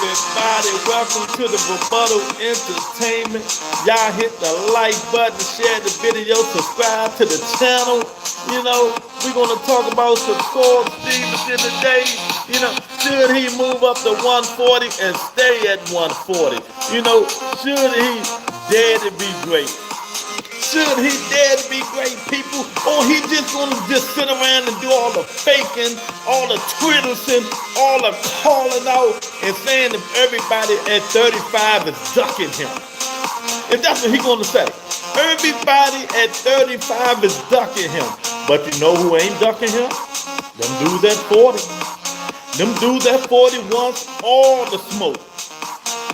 everybody. Welcome to the Rebuttal Entertainment. Y'all hit the like button, share the video, subscribe to the channel. You know, we're going to talk about Shakur Stevenson today. You know, should he move up to 140 and stay at 140? You know, should he dare to be great? Should he dare to be great, people? Or he just gonna just sit around and do all the faking, all the twittering, all the calling out and saying that everybody at 35 is ducking him? If that's what he gonna say. Everybody at 35 is ducking him. But you know who ain't ducking him? Them dudes at 40. Them dudes at 40 wants all the smoke.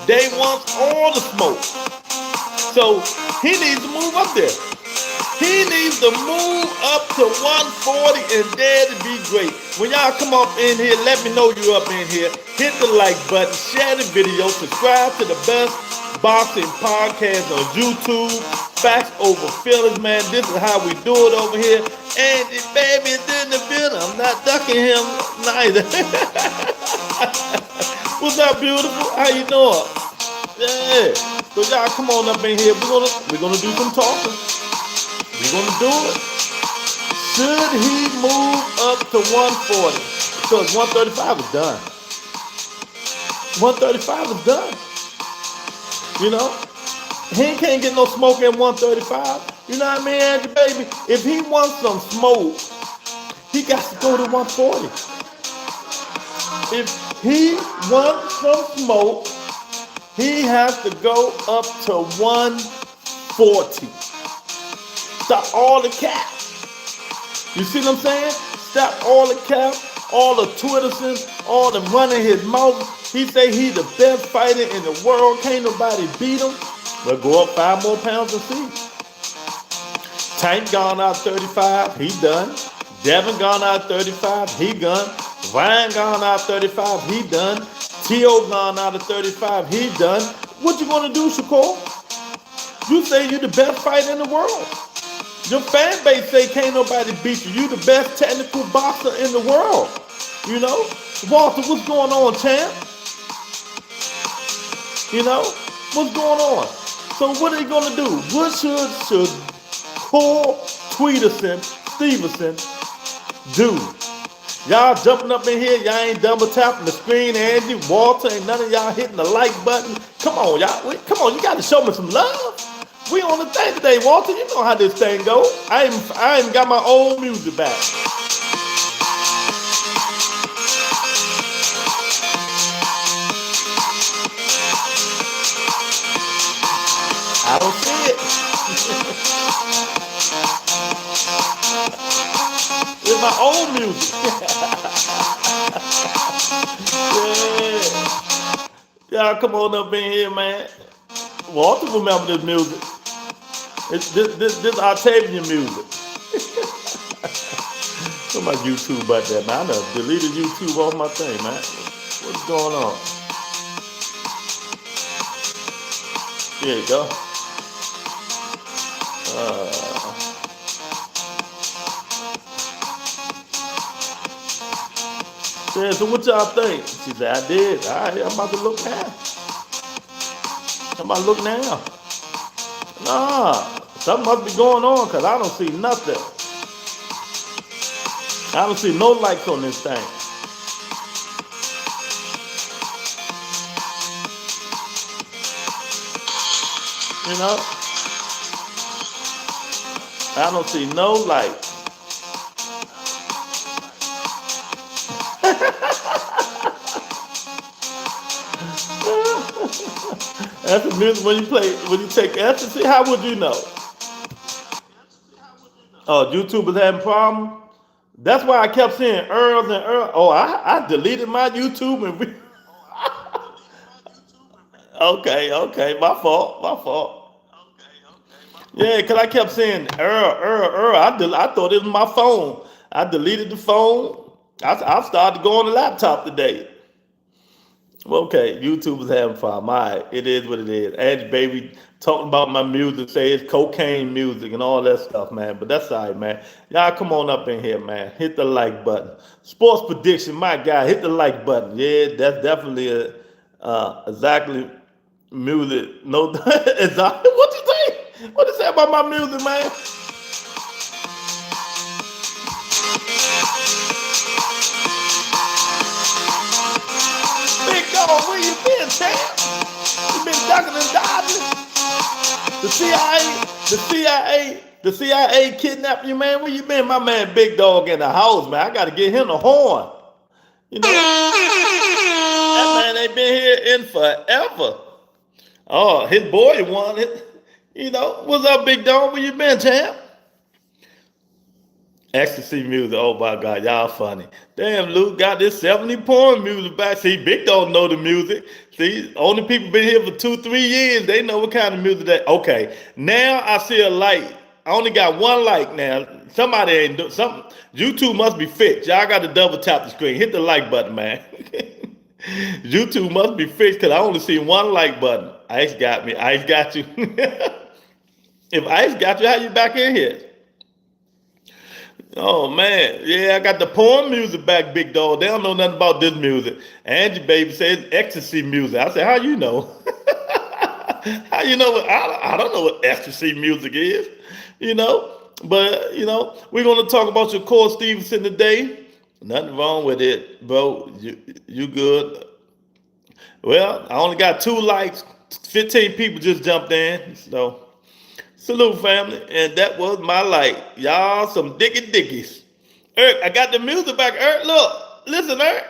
They want all the smoke. So he needs to move up there. He needs to move up to 140 and dare to be great. When y'all come up in here, let me know you're up in here. Hit the like button, share the video, subscribe to the best boxing podcast on YouTube. Facts over feelings, man. This is how we do it over here. And the baby is in the building. I'm not ducking him neither. What's up, beautiful? How you doing? Yeah. So y'all come on up in here. We're gonna do some talking. We're gonna do it. Should he move up to 140? Because 135 is done. 135 is done. You know? He can't get no smoke at 135. You know what I mean, Angie, baby? If he wants some smoke, he got to go to 140. If he wants some smoke, he has to go up to 140. Stop all the cap. You see what I'm saying? Stop all the cap, all the twittering, all the running his mouth. He say he the best fighter in the world. Can't nobody beat him. Well, go up 5 more pounds and see. Tank gone out 35, he done. Devin gone out 35, he done. Ryan gone out 35, he done. T.O. gone out of 35, he done. What you gonna do, Shakur? You say you the best fighter in the world. Your fan base say can't nobody beat you. You the best technical boxer in the world. You know? Walter, what's going on, champ? You know? What's going on? So what are you gonna do? What should Shakur Stevenson do? Y'all jumping up in here, y'all ain't double tapping the screen, Angie, Walter, and none of y'all hitting the like button. Come on, y'all. Come on, you got to show me some love. We on the thing today, Walter. You know how this thing goes. I ain't got my old music back. I don't see it. It's my old music. Yeah. Y'all come on up in here, man. Walter remember this music. It's this Octavian music. What my YouTube about that, man? I done deleted YouTube off my thing, man. What's going on? There you go. Yeah, so what y'all think? She said, I did. All right, I'm about to look now. I'm about to look now. Nah, something must be going on because I don't see nothing. I don't see no likes on this thing. You know? I don't see no likes. That's the music when you take ecstasy. How would you know? Oh, YouTube is having problems. That's why I kept seeing Earls and Earls. Oh, I deleted my YouTube and okay, my fault. Yeah, because I kept saying Earl. I thought it was my phone. I deleted the phone. I started to go on the laptop today. Okay, YouTube is having fun. All right, it is what it is. Edge baby talking about my music, say it's cocaine music and all that stuff, man. But that's all right, man. Y'all come on up in here, man. Hit the like button. Sports prediction, my guy. Hit the like button. Yeah, that's definitely Exactly. Music. No. Exactly. What you say? What you say about my music, man? Big dog, where you been, champ? You been ducking and dodging? The CIA, the CIA, the CIA kidnapped you, man. Where you been? My man Big Dog in the house, man. I gotta get him the horn. You know, that man ain't been here in forever. Oh, his boy won it. You know, what's up, Big Dog? Where you been, champ? Ecstasy music. Oh my God, y'all funny. Damn, Luke got this 70 porn music back. See, Big Dog know the music. See, only people been here for 2, 3 years. They know what kind of music that. Okay, now I see a light. I only got one like now. Somebody ain't do something. YouTube must be fixed. Y'all got to double tap the screen. Hit the like button, man. YouTube must be fixed because I only see one like button. Ice got me. Ice got you. If Ice got you, how you back in here? Oh man, yeah, I got the porn music back, Big Dog. They don't know nothing about this music. Angie baby says ecstasy music. I said, how you know? How you know what I don't know what ecstasy music is, you know? But you know, we're gonna talk about Shakur Stevenson today. Nothing wrong with it, bro. You good. Well, I only got 2 likes. 15 people just jumped in. So salute, family. And that was my light. Y'all some dicky dickies. Eric, I got the music back. Eric, look. Listen, Eric.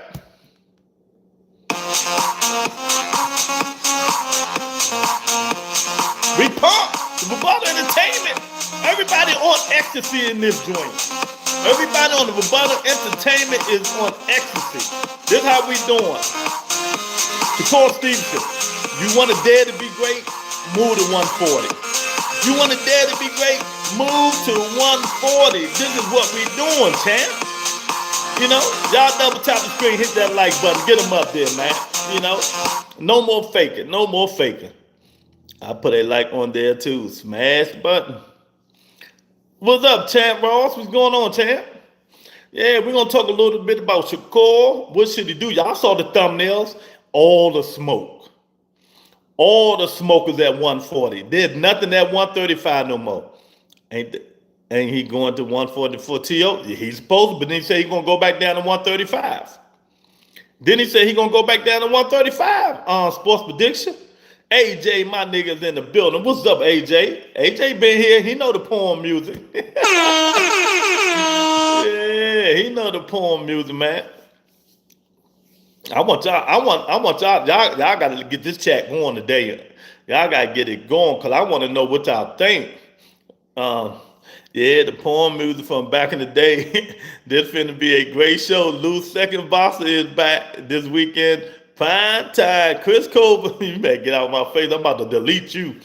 We pump. The Rebuttal Entertainment. Everybody on ecstasy in this joint. Everybody on the Rebuttal Entertainment is on ecstasy. This how we doing. Shakur Stevenson. You want to dare to be great? Move to 140. You want to dare to be great? Move to 140. This is what we doing, champ. You know, y'all double tap the screen, hit that like button, get them up there, man. You know, no more faking, no more faking. I put a like on there too. Smash the button. What's up, Champ Ross? What's going on, champ? Yeah, we're gonna talk a little bit about Shakur. What should he do? Y'all saw the thumbnails. All the smoke. All the smoke is at 140. There's nothing at 135 no more. Ain't he going to 140 for T.O.? He's supposed to, but then he said he's going to go back down to 135. Then he said he's going to go back down to 135 sports prediction. AJ, my niggas in the building. What's up, AJ? AJ been here. He know the porn music. Yeah, he know the porn music, man. I want y'all gotta get this chat going today. Y'all gotta get it going because I want to know what y'all think. Yeah, the porn music from back in the day. This finna be a great show. Lou's second boxer is back this weekend. Prime time. Chris Colbert, you better get out of my face. I'm about to delete you.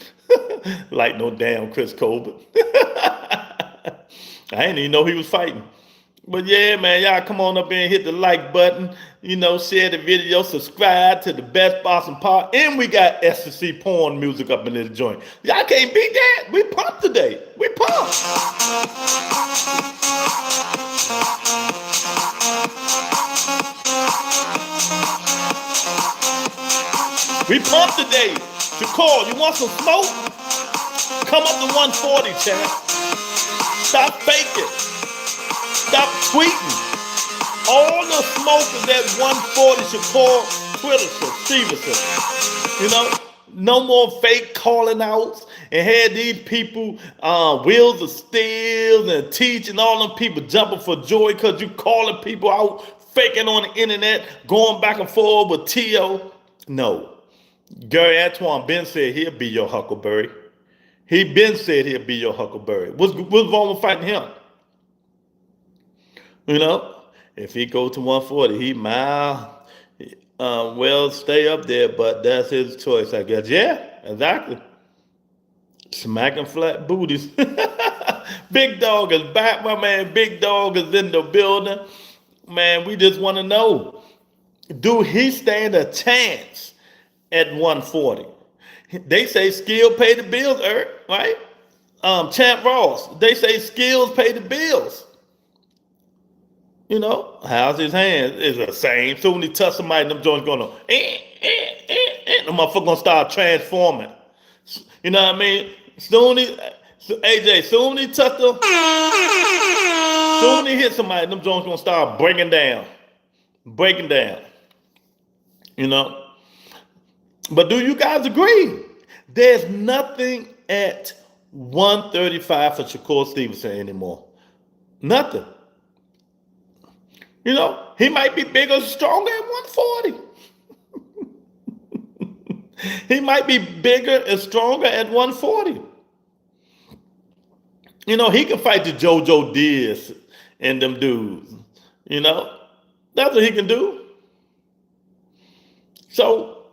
Like no damn Chris Colbert. I didn't even know he was fighting. But yeah, man, y'all come on up and hit the like button. You know, share the video, subscribe to the best boxing part. And we got ecstasy porn music up in this joint. Y'all can't beat that. We pumped today. We pumped. We pumped today. Shakur, you want some smoke? Come up to 140, champ. Stop faking. Stop tweeting. All the smoke is at 140 Shakur Twitter, Stevenson. You know, no more fake calling outs and had these people wheels of steel and teaching all them people jumping for joy because you calling people out, faking on the internet, going back and forth with T.O. No. Gary Antoine been said he'll be your Huckleberry. He been said he'll be your Huckleberry. What's wrong with fighting him? You know, if he go to 140, he might well stay up there, but that's his choice, I guess. Yeah, exactly. Smacking flat booties. Big Dog is back, my man. Big Dog is in the building. Man, we just want to know, do he stand a chance at 140? They say skill pay the bills, Eric, right? Champ Ross, they say skills pay the bills. You know, how's his hands? It's the same. So when he touch somebody, them joints going to, the motherfucker gonna start transforming. You know what I mean? Soon he, AJ, soon he touch them, soon he hit somebody, them joints gonna start breaking down. You know. But do you guys agree? There's nothing at 135 for Shakur Stevenson anymore. Nothing. You know, he might be bigger and stronger at 140. He might be bigger and stronger at 140. You know, he can fight the JoJo Diaz and them dudes. You know, that's what he can do. So,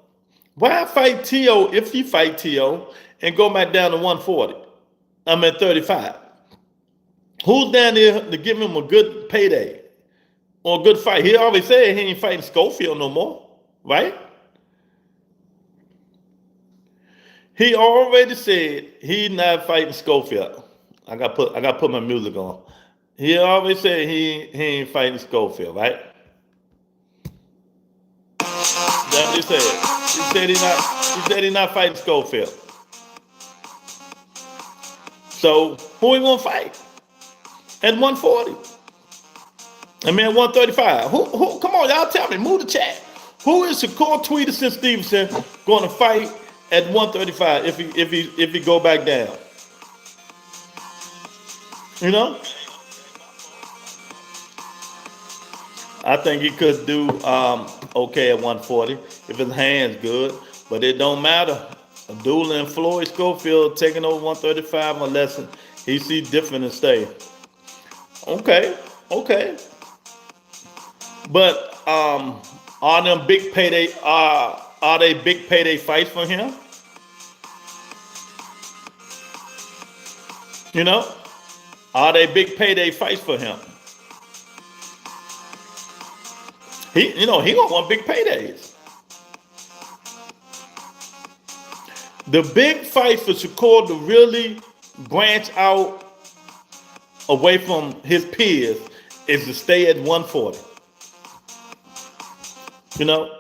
why fight T.O. if he fight T.O. and go back down to 140? I'm at 35. Who's down there to give him a good payday or a good fight? He already said he ain't fighting Schofield no more, right? He already said he's not fighting Schofield. I got put my music on. He already said he ain't fighting Schofield, right? That's what he said. He said he's not fighting Schofield. So who he gonna fight? At 140. I mean at 135. Who come on, y'all tell me, move the chat. Who is Shakur Stevenson gonna fight at 135 if he go back down? You know? I think he could do okay at 140 if his hand's good, but it don't matter. Abdullah and Floyd Schofield taking over 135 unless he see different and stay. Okay. But are them big payday are they big payday fights for him? You know? Are they big payday fights for him? He gonna want big paydays. The big fight for Shakur to really branch out away from his peers is to stay at 140. You know,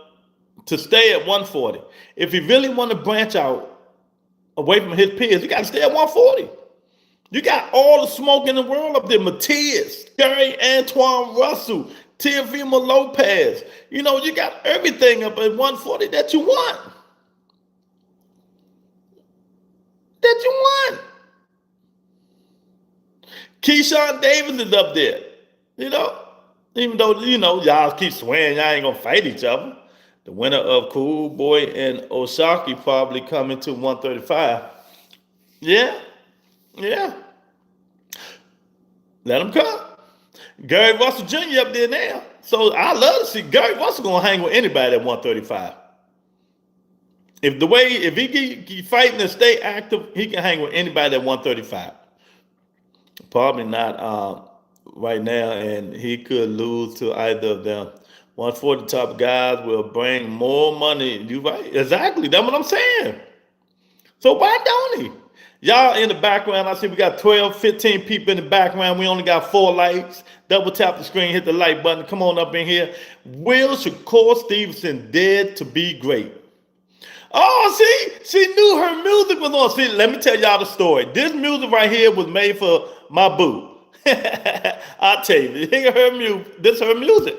to stay at 140. If you really want to branch out away from his peers, you got to stay at 140. You got all the smoke in the world up there. Matias, Gary Antoine Russell, Teofimo Lopez. You know, you got everything up at 140 that you want. Keyshawn Davis is up there. You know, even though, you know, y'all keep swearing y'all ain't going to fight each other. The winner of Cool Boy and Osaki probably coming to 135. Yeah. Let him come. Gary Russell Jr. up there now. So I love to see Gary Russell going to hang with anybody at 135. If he keep fighting and stay active, he can hang with anybody at 135. Probably not right now, and he could lose to either of them. 140 top guys will bring more money. You right? Exactly. That's what I'm saying. So why don't he? Y'all in the background, I see we got 12, 15 people in the background. We only got 4 likes. Double tap the screen, hit the like button. Come on up in here. Will Shakur Stevenson dead to be great? Oh, see, she knew her music was on. See, let me tell y'all the story. This music right here was made for my boo. I'll tell you, this is her music.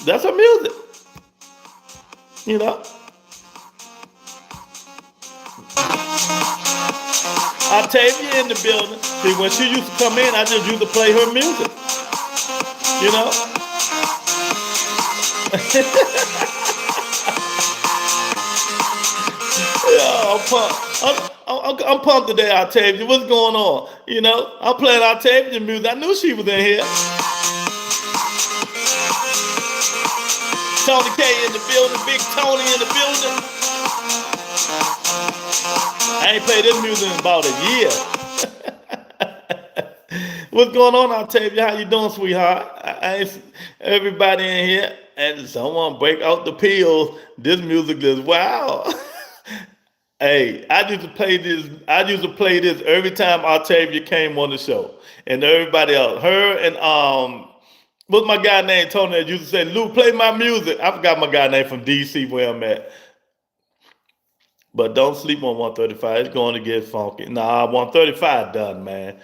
That's her music. You know? Octavia in the building. See, when she used to come in, I just used to play her music. You know? Yeah, I'm pumped today, Octavia. What's going on? You know, I'm playing Octavia music. I knew she was in here. Tony K in the building. Big Tony in the building. I ain't played this music in about a year. What's going on, Octavia? How you doing, sweetheart? Everybody in here, and someone break out the pills. This music is wow. Hey, I used to play this every time Octavia came on the show, and everybody else, her and What's my guy named Tony that used to say, Lou, play my music? I forgot my guy name from DC where I'm at. But don't sleep on 135. It's going to get funky. Nah, 135 done, man.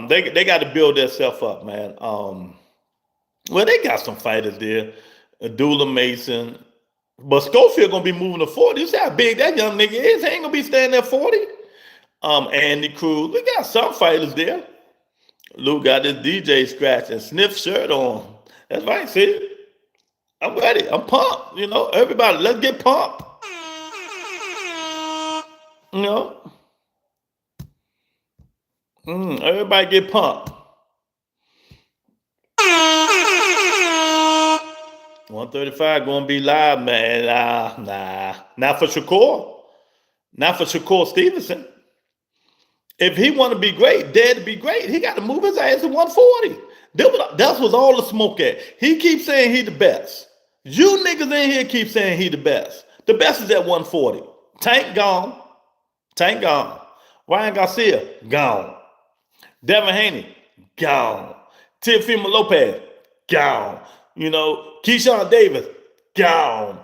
They got to build themselves up, man. Well, they got some fighters there. Dula Mason. But Schofield gonna be moving to 40. You see how big that young nigga is? He ain't gonna be standing at 40. Andy Cruz. We got some fighters there. Lou got his DJ scratch and sniff shirt on. That's right, see? I'm ready. I'm pumped. You know, everybody, let's get pumped. You know? Everybody get pumped. 135 gonna be live, man. Nah. Not for Shakur. Not for Shakur Stevenson. If he want to be great, dead to be great, he got to move his ass to 140. That's what's all the smoke at. He keeps saying he the best. You niggas in here keep saying he the best. The best is at 140. Tank gone. Tank gone. Ryan Garcia, gone. Devin Haney, gone. Teofimo Lopez, gone. You know, Keyshawn Davis, gone.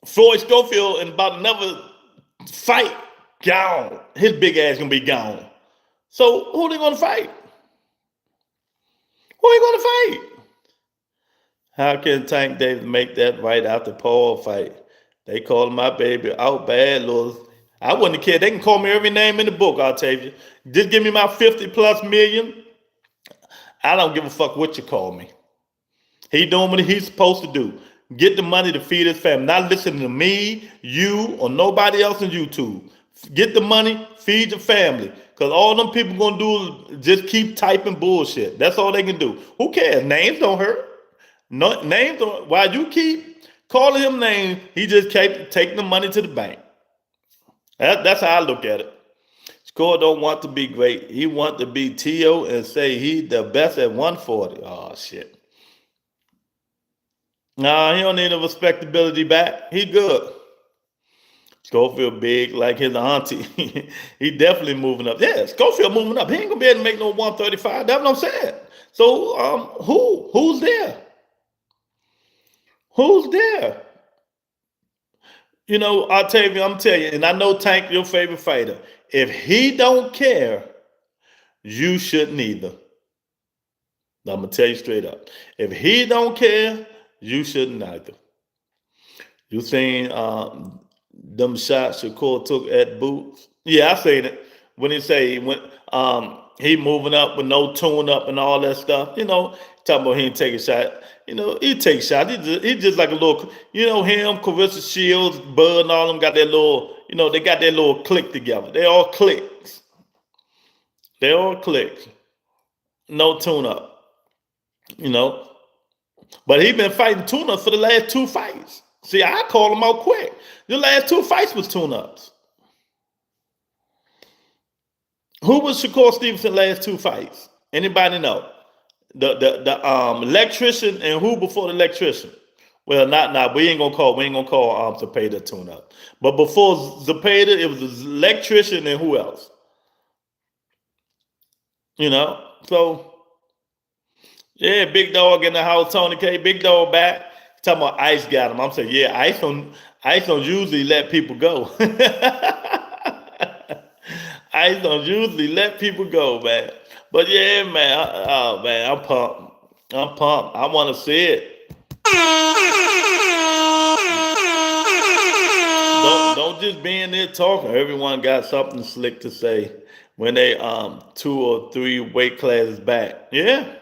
Floyd Schofield in about another fight, gone. His big ass gonna be gone. So who they gonna fight? Who they gonna fight? How can Tank Davis make that right after Paul fight? They called my baby out bad, Lord. I wouldn't care. They can call me every name in the book, I'll tell you. Just give me my 50 plus million. I don't give a fuck what you call me. He doing what he's supposed to do. Get the money to feed his family. Not listening to me, you, or nobody else on YouTube. Get the money, feed your family. Because all them people going to do is just keep typing bullshit. That's all they can do. Who cares? Names don't hurt. No, names don't. While you keep calling him names, he just kept taking the money to the bank. That's how I look at it. Score don't want to be great. He want to be T.O. and say he the best at 140. Oh, shit. Nah, he don't need a respectability back. He good. Schofield big like his auntie. He definitely moving up. Yeah, Schofield moving up. He ain't gonna be able to make no 135. That's what I'm saying. So who's there? Who's there? You know, I'm telling you, and I know Tank, your favorite fighter. If he don't care, you shouldn't either. I'm gonna tell you straight up. If he don't care, you shouldn't either. You seen them shots Shakur took at Boots? Yeah, I seen it. When he say he moving up with no tune up and all that stuff, you know, talking about he ain't take a shot. You know, he take shots. He just like a little, you know, him, Carissa Shields, Bud, and all them got that little, you know, they got that little click together. They all clicks. They all clicks. No tune up. You know. But he been fighting tune-ups for the last 2 fights. See, I call him out quick. The last 2 fights was tune-ups. Who was Shakur Stevenson last 2 fights? Anybody know? The electrician and who before the electrician? Well, not we ain't gonna call Zepeda tune-up. But before Zepeda, it was the electrician and who else? You know, so. Yeah, big dog in the house, Tony K. Big dog back. Talking about Ice got him. I'm saying, yeah, Ice don't usually let people go. Ice don't usually let people go, man. But yeah, man. Man, I'm pumped. I'm pumped. I want to see it. Don't just be in there talking. Everyone got something slick to say when they 2 or 3 weight classes back. Yeah.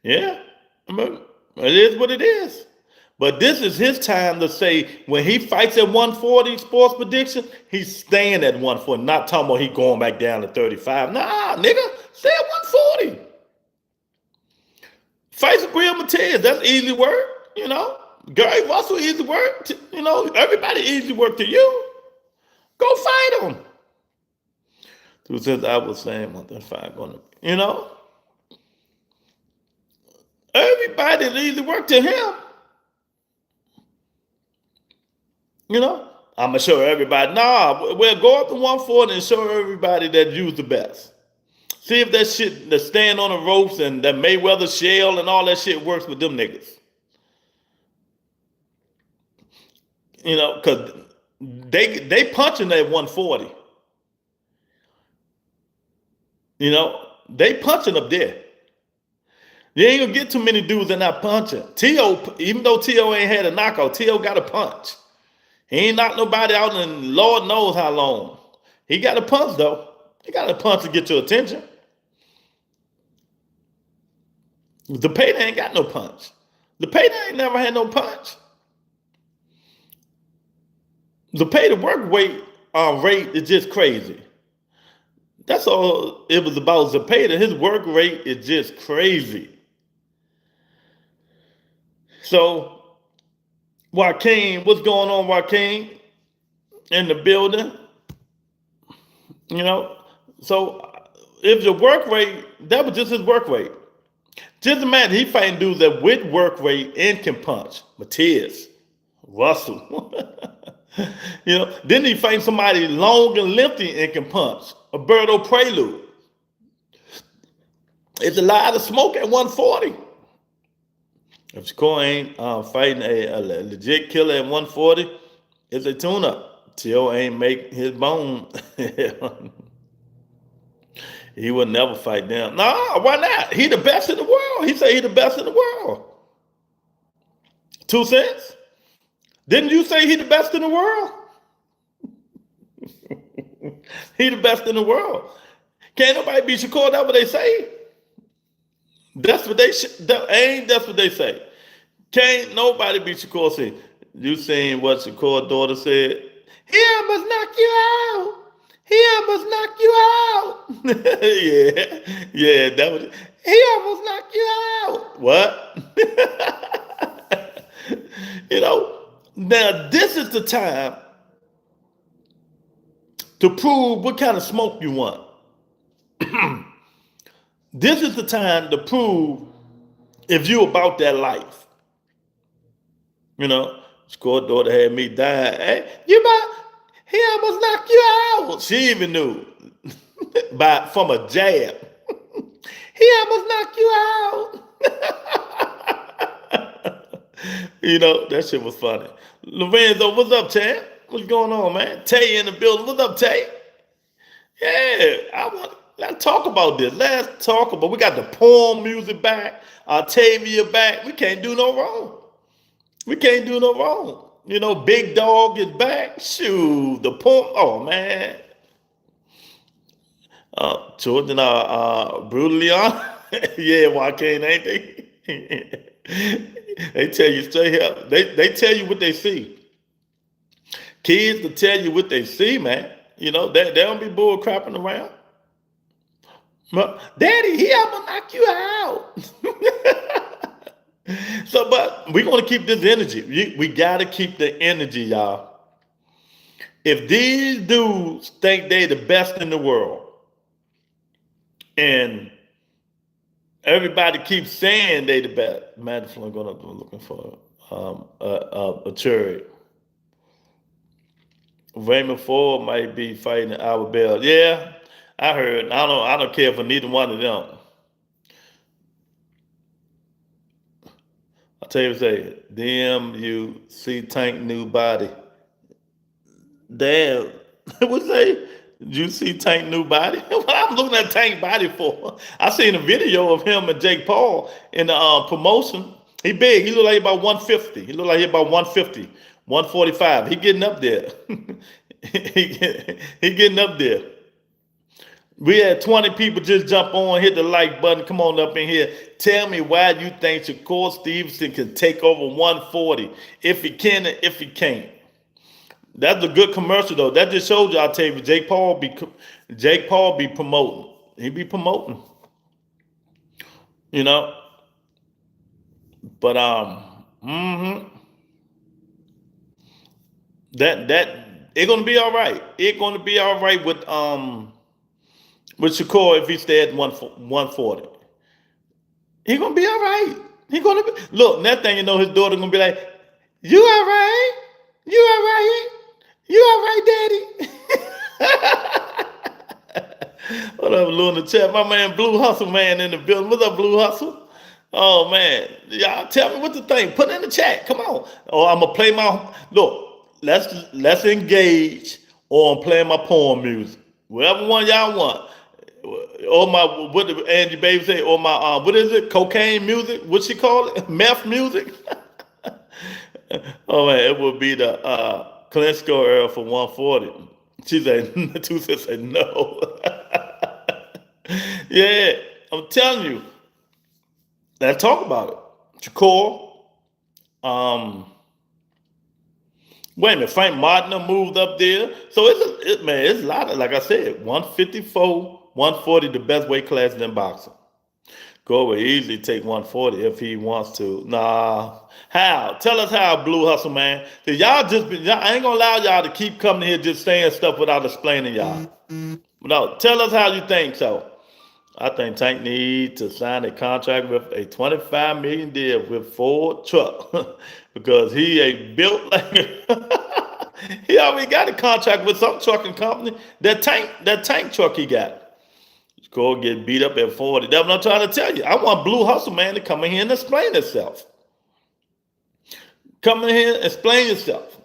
Yeah, it is what it is. But this is his time to say when he fights at 140 sports prediction, he's staying at 140, not talking about he going back down to 35. Nah, nigga, stay at 140. Fights with Grill Matias, that's easy work, you know. Gary Russell, easy work. You know, everybody easy work to you. Go fight him. Since I was saying 135 going to, you know. Everybody's easy work to him. You know? I'm going to show everybody. Nah, we'll go up to 140 and show everybody that you's the best. See if that shit, that stand on the ropes and that Mayweather shell and all that shit works with them niggas. You know, because they punching at 140. You know, they punching up there. You ain't gonna get too many dudes that not punching. T.O., even though T.O. ain't had a knockout, T.O. got a punch. He ain't knocked nobody out in Lord knows how long. He got a punch, though. He got a punch to get your attention. The Payday ain't got no punch. The Payday ain't never had no punch. The Payday work rate is just crazy. That's all it was about. Zepeda, his work rate is just crazy. So, Joaquin, what's going on, Joaquin? In the building? You know? So, if your work rate, that was just his work rate. Just imagine he fighting dudes that with work rate and can punch. Matias, Russell. You know, then he fighting somebody long and lengthy and can punch. Alberto Prelude. It's a lot of smoke at 140. If Shakur ain't fighting a legit killer at 140, it's a tune-up. Till ain't make his bone. He would never fight them. No, why not? He the best in the world. He say he the best in the world. 2 cents? Didn't you say he the best in the world? He the best in the world. Can't nobody beat Shakur. That's what they say. That's what that's what they say. Can't nobody beat Shakur. Say, you seen what Shakur's daughter said? He almost knock you out. He almost knocked you out. yeah, that was. He almost knocked you out. What? You know. Now this is the time to prove what kind of smoke you want. This is the time to prove if you about that life. You know, Shakur's daughter had me dying. Hey, he almost knocked you out. She even knew from a jab. He almost knocked you out. You know, that shit was funny. Lorenzo, what's up, champ? What's going on, man? Tay in the building. What's up, Tay? Yeah, let's talk about this. Let's talk about. We got the poem music back. Octavia back. We can't do no wrong. We can't do no wrong. You know, Big Dog is back. Shoot, the poem. Oh man. Children are brutally on. Yeah, Joaquin, ain't they? They tell you straight up. They tell you what they see. Kids to tell you what they see, man. You know, they don't be bull crapping around. Daddy, he almost knock you out. So, but we're going to keep this energy. We got to keep the energy, y'all. If these dudes think they the best in the world, and everybody keeps saying they the best, Madison, I'm going to be looking for a cherry. Raymond Ford might be fighting Albert Bell. Yeah, I heard. I don't care for neither one of them. I'll tell you what I say. Damn, you see Tank new body. Damn. What say? You see Tank new body? What I'm looking at Tank body for? I seen a video of him and Jake Paul in the promotion. He big. He look like about 150. He look like he about 150, 145. He getting up there. he getting up there. We had 20 people just jump on, hit the like button. Come on up in here. Tell me why you think Shakur Stevenson can take over 140. If he can or if he can't. That's a good commercial though. That just shows you, I'll tell you, Jake Paul be promoting. He be promoting. You know. But that it's gonna be all right. It's gonna be all right with Shakur if he stay at 140. He gonna be all right. He gonna be, look, that thing, you know, his daughter gonna be like, you all right? You all right? You all right, Daddy? Hold What up, Lou in the chat? My man Blue Hustle man in the building. What's up, Blue Hustle? Oh man, y'all tell me what to think. Put it in the chat. Come on. Or I'm gonna play my look. Let's engage on playing my poem music. Whatever one y'all want. Or my what did Angie Baby say? Or my what is it? Cocaine music? What she call it? Meth music? Oh man, it would be the Clint score era for 140. She said, Tusa said no. Yeah, I'm telling you. Let's talk about it. Shakur, wait a minute, Frank Martin moved up there. So it's a lot of, like I said, 154, 140, the best weight class in boxing. Gore will easily take 140 if he wants to. Nah. How? Tell us how, Blue Hustle, man. Cause y'all I ain't gonna allow y'all to keep coming here just saying stuff without explaining y'all. No, tell us how you think so. I think Tank needs to sign a contract with a $25 million deal with Ford Truck because he ain't built like he already got a contract with some trucking company. That tank truck he got. Go get beat up at 40. That's what I'm trying to tell you. I want Blue Hustle man to come in here and explain himself. Come in here and explain yourself.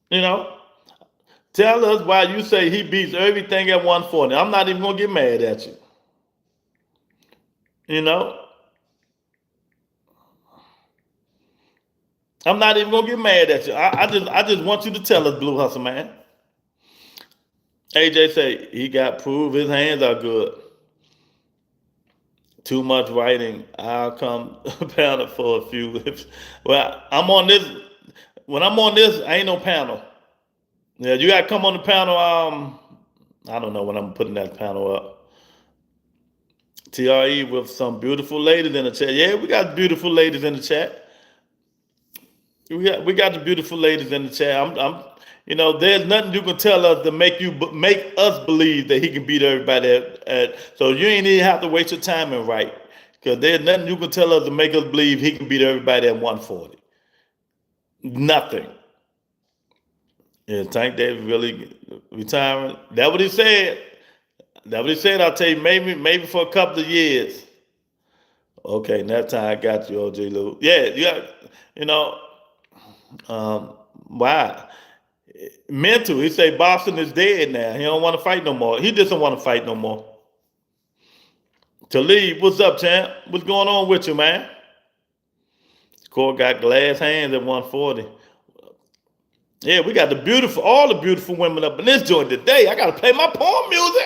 You know? Tell us why you say he beats everything at 140. I'm not even gonna get mad at you. You know? I'm not even gonna get mad at you. I just want you to tell us, Blue Hustle man. AJ say he got proof his hands are good. Too much writing. I'll come panel for a few. Well, I'm on this. When I'm on this, I ain't no panel. Yeah, you gotta come on the panel. I don't know when I'm putting that panel up. TRE with some beautiful ladies in the chat. Yeah, we got beautiful ladies in the chat. We got the beautiful ladies in the chat. I'm you know, there's nothing you can tell us to make us believe that he can beat everybody so you ain't even have to waste your time and write. Because there's nothing you can tell us to make us believe he can beat everybody at 140. Nothing. Yeah, Tank Davis really retiring. That's what he said. That's what he said. I'll tell you, maybe for a couple of years. Okay, that time I got you, OJ Lou. Yeah, you got, you know, why? Mental. He say boxing is dead now. He don't want to fight no more. He just don't want to fight no more. Talib, what's up, champ? What's going on with you, man? Core got glass hands at 140. Yeah, we got all the beautiful women up in this joint today. I gotta play my poem music.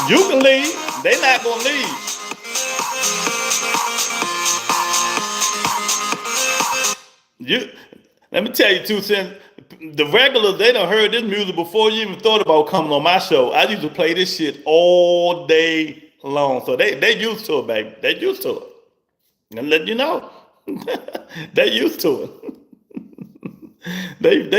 You can leave. They not gonna leave. Let me tell you, 2 cents. The regulars, they done heard this music before you even thought about coming on my show. I used to play this shit all day long. So they used to it, baby. They used to it. And let you know. They used to it. They've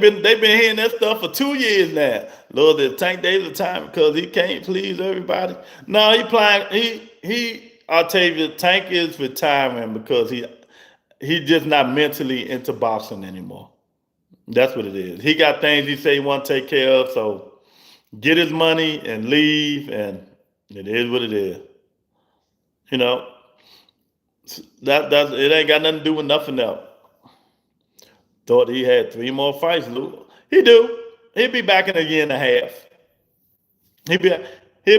been hearing that stuff for 2 years now. Lord, the Tank Davis time because he can't please everybody. No, I'll tell you, Tank is retiring because he's just not mentally into boxing anymore. That's what it is. He got things he say he want to take care of, so get his money and leave, and it is what it is. You know, it ain't got nothing to do with nothing else. Thought he had 3 more fights, Lou. He do. He'll be back in a year and a half. He'll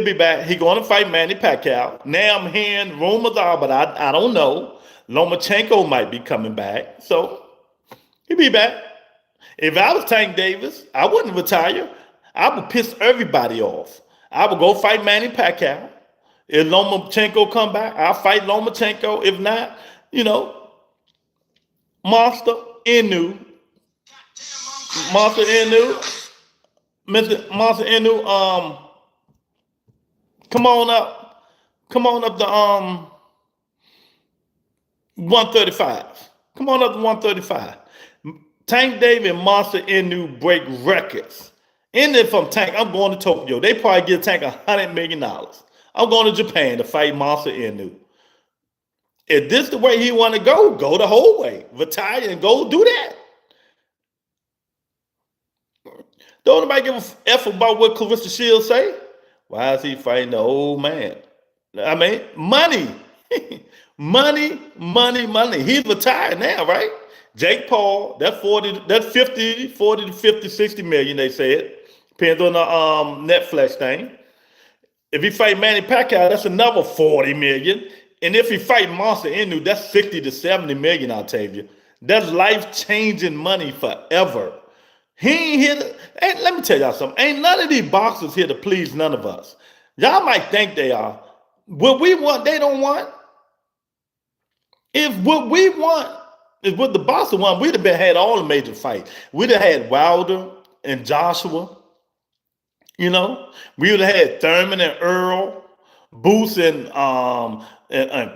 be back. He going to fight Manny Pacquiao. Now I'm hearing rumors are, but I don't know. Lomachenko might be coming back, so he'll be back. If I was Tank Davis, I wouldn't retire. I would piss everybody off. I would go fight Manny Pacquiao. If Lomachenko come back, I'll fight Lomachenko. If not, you know, Monster Inu, Mr. Monster Inu, come on up to 135. Come on up to 135. Tank Davis and Monster Inu break records And if I'm Tank, I'm going to Tokyo. They probably give Tank $100 million. I'm going to Japan to fight Monster Inu. If this the way he want to go the whole way. Retire and go do that. Don't nobody give a F about what Clarissa Shields say. Why is he fighting the old man? I mean, money. money. He's retired now, right? Jake Paul, that's 40 to 50, 60 million, they said. Depends on the Netflix thing. If he fight Manny Pacquiao, that's another 40 million. And if he fight Monster Inu, that's 60 to 70 million, I'll tell you. That's life-changing money forever. He ain't here to, let me tell y'all something. Ain't none of these boxers here to please none of us. Y'all might think they are. What we want, they don't want. If what we want is what the boxer want, we'd have had all the major fights. We'd have had Wilder and Joshua. You know, we would have had Thurman and Earl, Boots and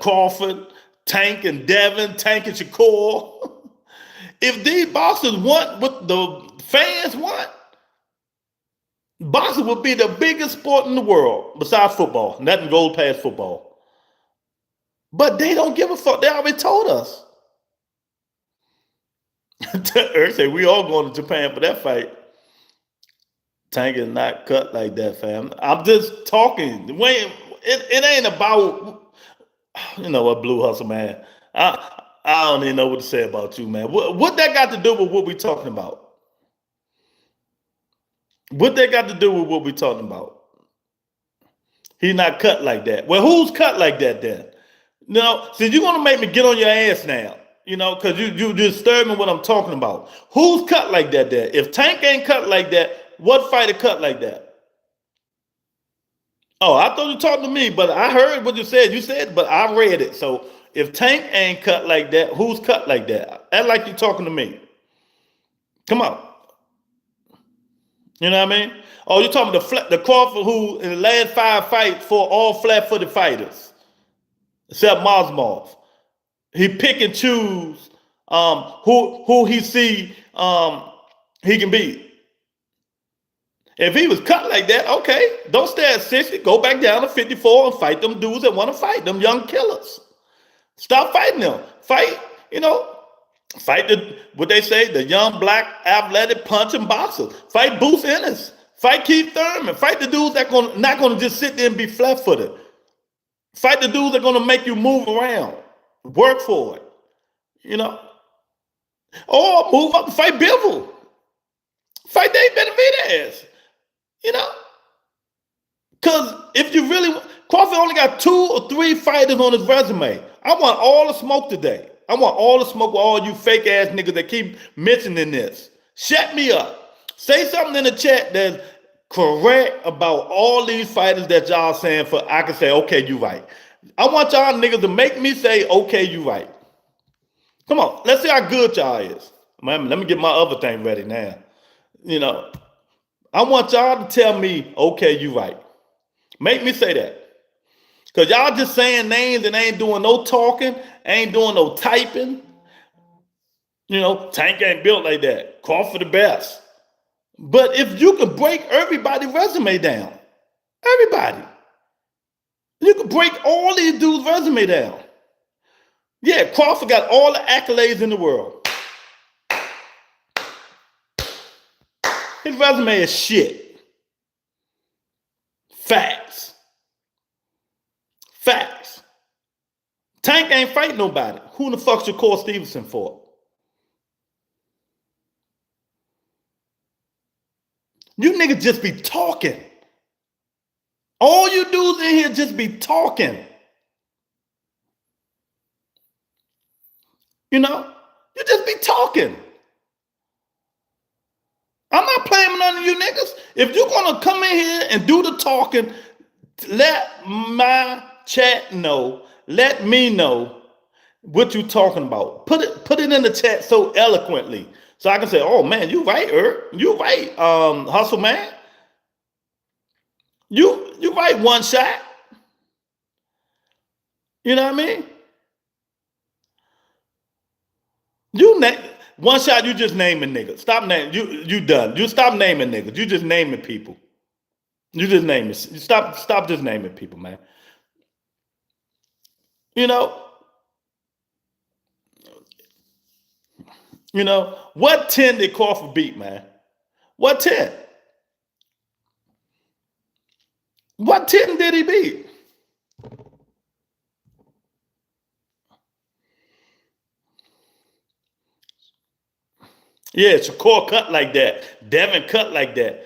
Crawford, Tank and Devin, Tank and Shakur. If these boxers want what the fans want, boxing would be the biggest sport in the world besides football. Nothing goes past football. But they don't give a fuck. They already told us. Eric said, we all going to Japan for that fight. Tank is not cut like that, fam. I'm just talking. It ain't about, you know what, Blue Hustle, man. I don't even know what to say about you, man. What that got to do with what we talking about? What that got to do with what we talking about? He's not cut like that. Well, who's cut like that then? No, see, you're gonna make me get on your ass now, you know, because you disturbing what I'm talking about. Who's cut like that then? If Tank ain't cut like that, what fighter cut like that? Oh, I thought you talking to me, but I heard what you said. You said, but I read it. So if Tank ain't cut like that, who's cut like that? Act like you talking to me. Come on. You know what I mean? Oh, you're talking the Crawford who in the last 5 fights for all flat-footed fighters, except Mazmov. He pick and choose who he see he can beat. If he was cut like that, okay, don't stay at 60. Go back down to 54 and fight them dudes that want to fight, them young killers. Stop fighting them. Fight, you know, fight what they say, the young black athletic punching boxers. Fight Boots Ennis. Fight Keith Thurman. Fight the dudes that not gonna just sit there and be flat-footed. Fight the dudes that gonna make you move around. Work for it. You know. Or move up and fight Bivol. Fight Dave Benavidez. You know. Because if you really Crawford only got 2 or 3 fighters on his resume. I want all the smoke today. I want all the smoke with all you fake ass niggas that keep mentioning this. Shut me up. Say something in the chat that's correct about all these fighters that y'all saying for I can say, okay, you right. I want y'all niggas to make me say, okay, you right. Come on, let's see how good y'all is. Man, let me get my other thing ready now. You know, I want y'all to tell me, okay, you right. Make me say that. Because y'all just saying names and ain't doing no talking, ain't doing no typing. You know, Tank ain't built like that. Crawford the best. But if you can break everybody's resume down, everybody, you can break all these dudes' resume down. Yeah, Crawford got all the accolades in the world. His resume is shit. Facts. Facts. Tank ain't fight nobody. Who the fuck's Shakur Stevenson for? You niggas just be talking. All you dudes in here just be talking. You know? You just be talking. I'm not playing with none of you niggas. If you're gonna come in here and do the talking, let my chat know. Let me know what you talking about. Put it in the chat so eloquently. So I can say, oh man, you right, you right, hustle man. You right, one shot. You know what I mean? One shot, you just naming niggas. Stop naming. You done. You stop naming niggas. You just naming people. You just naming. Stop just naming people, man. You know. What 10 did Crawford beat, man? What 10? What 10 did he beat? Yeah, Shakur cut like that. Devin cut like that.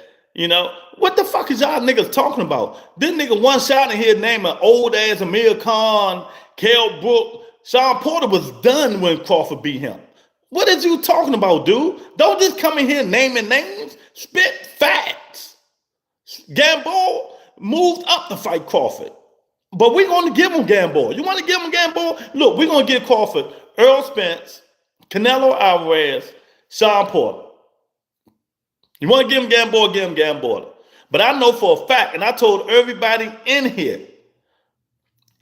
What the fuck is y'all niggas talking about? This nigga one shot in here naming old ass Amir Khan, Kell Brook. Sean Porter was done when Crawford beat him. What is you talking about, dude? Don't just come in here naming names. Spit facts. Gamboa moved up to fight Crawford. But we're going to give him Gamboa. You want to give him Gamboa? Look, we're going to give Crawford Earl Spence, Canelo Alvarez, Sean Porter. You want to give him Gamboa, give him Gamboa. But I know for a fact, and I told everybody in here,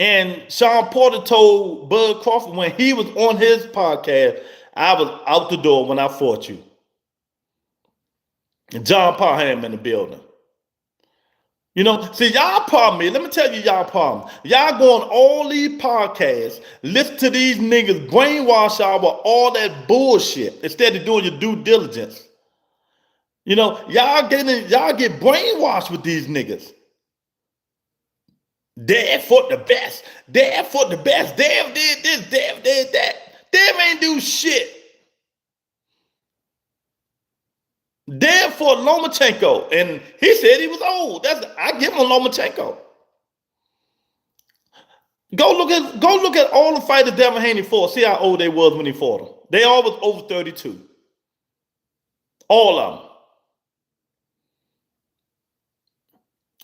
and Sean Porter told Bud Crawford when he was on his podcast, I was out the door when I fought you. And John Parham in the building. See, y'all problem is, let me tell you y'all problem. Y'all go on all these podcasts, listen to these niggas brainwash y'all with all that bullshit instead of doing your due diligence. Y'all get brainwashed with these niggas. Dev for the best. Dev for the best. Dev did this. Dev did that. Dev ain't do shit. Dev for Lomachenko, and he said he was old. I give him Lomachenko. Go look at all the fighters Devin Haney fought. See how old they was when he fought them. They all was over 32. All of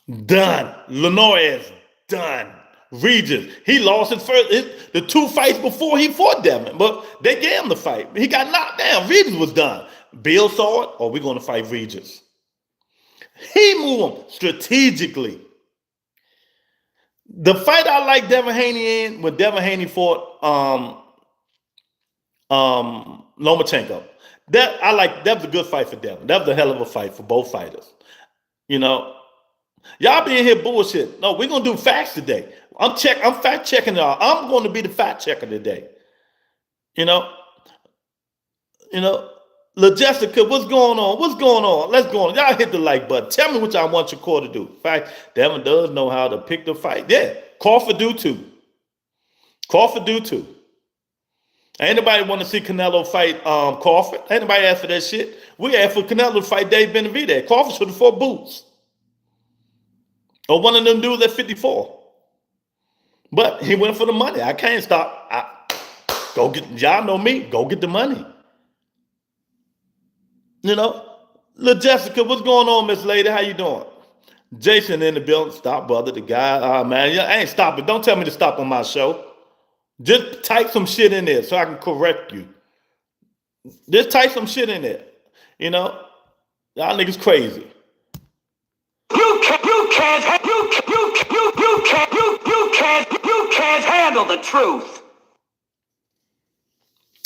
them. Done. Lenore is done. Regis, he lost the 2 fights before he fought Devin, but they gave him the fight. He got knocked down. Regis was done. Bill saw it, or we're going to fight Regis. He moved him strategically. The fight I like Devin Haney in, when Devin Haney fought Lomachenko, that was a good fight for Devin. That was a hell of a fight for both fighters. Y'all be in here bullshit. No, we're gonna do facts today. I'm fact checking y'all. I'm going to be the fact checker today. Logistica, what's going on? What's going on? Let's go on. Y'all hit the like button. Tell me what y'all want Shakur to do. In fact, Devin does know how to pick the fight. Yeah, Crawford do too. Crawford do too. Ain't nobody want to see Canelo fight Crawford. Ain't nobody asked for that shit. We asked for Canelo to fight Dave Benavidez. Crawford should have fought Boots. Or one of them dudes at 54. But he went for the money. I can't stop. Y'all know me. Go get the money. Lil Jessica, what's going on, Miss Lady? How you doing? Jason in the building. Stop, brother. The guy, man, I ain't stopping. Don't tell me to stop on my show. Just type some shit in there so I can correct you. Just type some shit in there. Y'all niggas crazy. You can't handle the truth.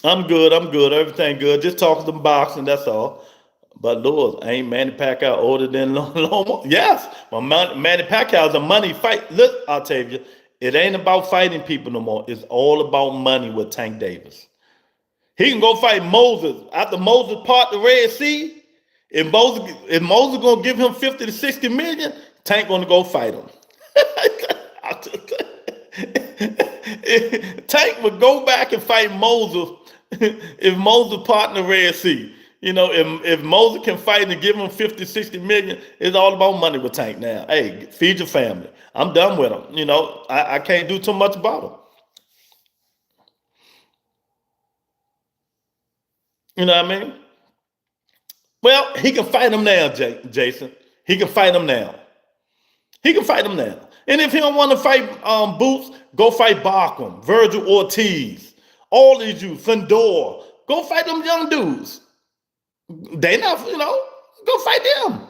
I'm good. Everything good. Just talking some boxing, that's all. But Lord, ain't Manny Pacquiao older than Loma? Yes. Well, Manny Pacquiao is a money fight. Look, I'll tell you, it ain't about fighting people no more. It's all about money with Tank Davis. He can go fight Moses. After Moses part the Red Sea, if Moses gonna give him 50 to 60 million, Tank gonna go fight him. Tank would go back and fight Moses if Moses part in the Red Sea. If Moses can fight and give him 50, 60 million, it's all about money with Tank now. Hey, feed your family. I'm done with him. I can't do too much about him. You know what I mean? Well, he can fight him now, Jason. He can fight him now. And if he don't want to fight Boots, go fight Barkham, Virgil Ortiz, all these dudes, Fendor. Go fight them young dudes. They not, go fight them.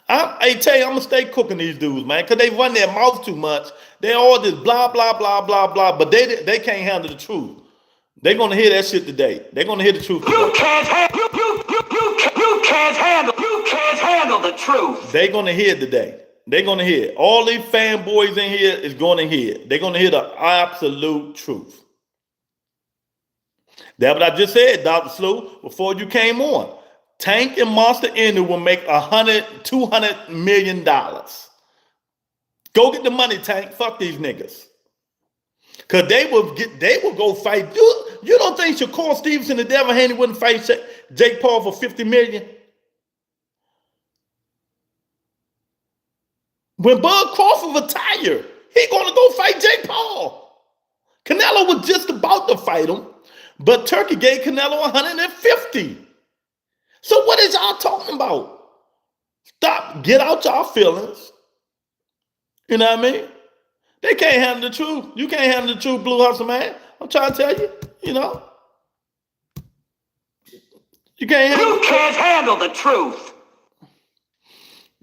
I tell you, I'm going to stay cooking these dudes, man, because they run their mouth too much. They all just blah, blah, blah, blah, blah, but they can't handle the truth. They're gonna hear that shit today. They're gonna hear the truth today. You can't handle the truth. They're gonna hear it today. They're gonna hear it. All these fanboys in here is gonna hear it. They're gonna hear the absolute truth. That's what I just said, Dr. Slew, before you came on. Tank and Monster Energy will make $200 million. Go get the money, Tank. Fuck these niggas. Cause they will go fight. You don't think Shakur Stevenson and Devin Haney wouldn't fight Jake Paul for $50 million? When Bud Crawford retired, he gonna go fight Jake Paul. Canelo was just about to fight him, but Turkey gave Canelo 150. So what is y'all talking about? Stop, get out y'all feelings. You know what I mean? They can't handle the truth. You can't handle the truth, Blue Hustle, man. I'm trying to tell you, you know. You can't handle the truth.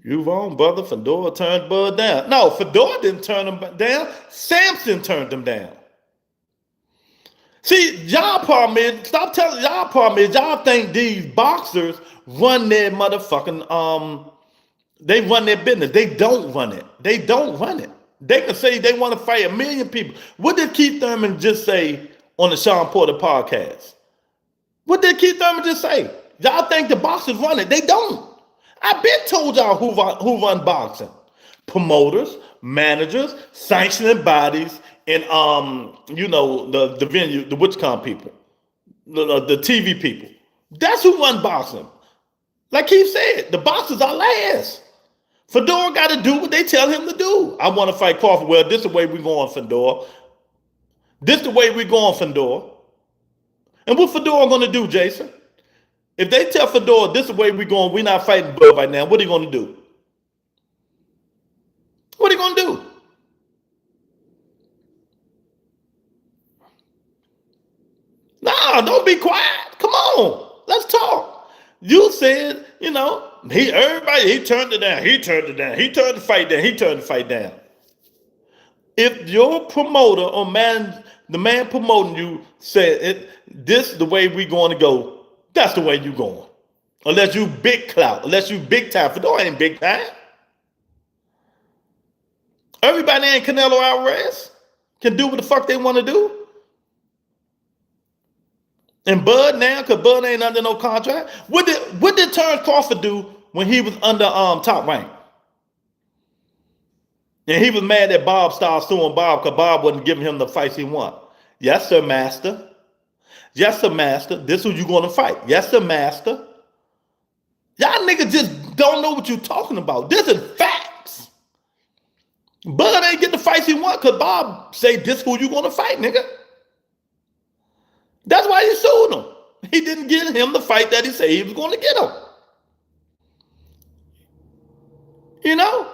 You wrong, brother. Fedora turned Bud down. No, Fedora didn't turn him down. Samson turned him down. See, y'all problem is, stop telling y'all problem is, y'all think these boxers run their motherfucking, they run their business. They don't run it. They don't run it. They can say they want to fight 1 million people. What did Keith Thurman just say on the Sean Porter podcast? What did Keith Thurman just say? Y'all think the boxers run it. They don't. I've been told y'all who run boxing. Promoters, managers, sanctioning bodies, and you know, the venue, the WitchCon people, the TV people. That's who run boxing. Like Keith said, the boxers are last. Fedora got to do what they tell him to do. I want to fight Crawford. Well, this is the way we're going, Fedora. This is the way we're going, Fedora. And what Fedora going to do, Jason? If they tell Fedora this is the way we're going, we're not fighting Bud right now, what are you going to do? What are you going to do? Nah, don't be quiet. Come on. Let's talk. You said, you know, he turned it down. He turned it down. He turned the fight down. He turned the fight down. If your promoter or the man promoting you said this is the way we going to go, that's the way you going. Unless you big clout, unless you big time. Fedora ain't big time. Everybody in Canelo Alvarez can do what the fuck they want to do. And Bud now, because Bud ain't under no contract. What did Terrence Crawford do when he was under Top Rank? And he was mad that Bob started suing Bob because Bob wasn't giving him the fights he wanted. Yes, sir, master. Yes, sir, master. This is who you going to fight. Yes, sir, master. Y'all niggas just don't know what you're talking about. This is facts. Bud ain't get the fights he want because Bob say this who you going to fight, nigga. That's why he sued him. He didn't get him the fight that he said he was going to get him. You know?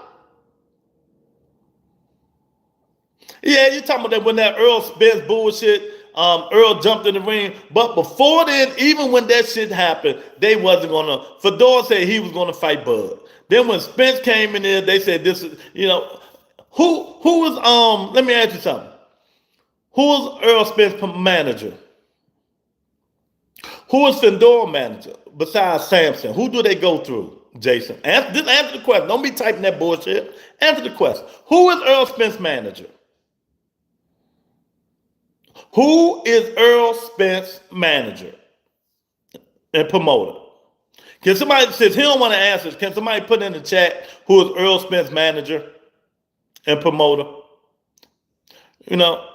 Yeah, you're talking about that when that Earl Spence bullshit, Earl jumped in the ring. But before then, even when that shit happened, they wasn't going to, Fedora said he was going to fight Bud. Then when Spence came in there, they said this is, you know, who was, let me ask you something. Who was Earl Spence's manager? Who is Fedora manager besides Samson? Who do they go through, Jason? Just answer the question. Don't be typing that bullshit. Answer the question. Who is Earl Spence's manager? Who is Earl Spence's manager and promoter? Can somebody, since he don't want to answer, can somebody put in the chat who is Earl Spence's manager and promoter? You know,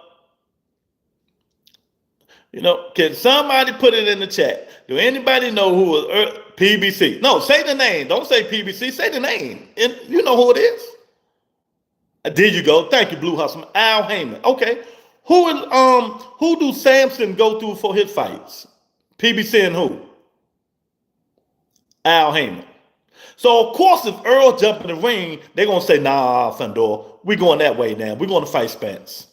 can somebody put it in the chat? Do anybody know who is PBC? No, say the name. Don't say PBC. Say the name. And you know who it is. There you go. Thank you, Blue Hustle. Al Heyman. Okay. Who do Samson go through for his fights? PBC and who? Al Heyman. So, of course, if Earl jump in the ring, they're going to say, nah, Fedora, we're going that way now. We're going to fight Spence.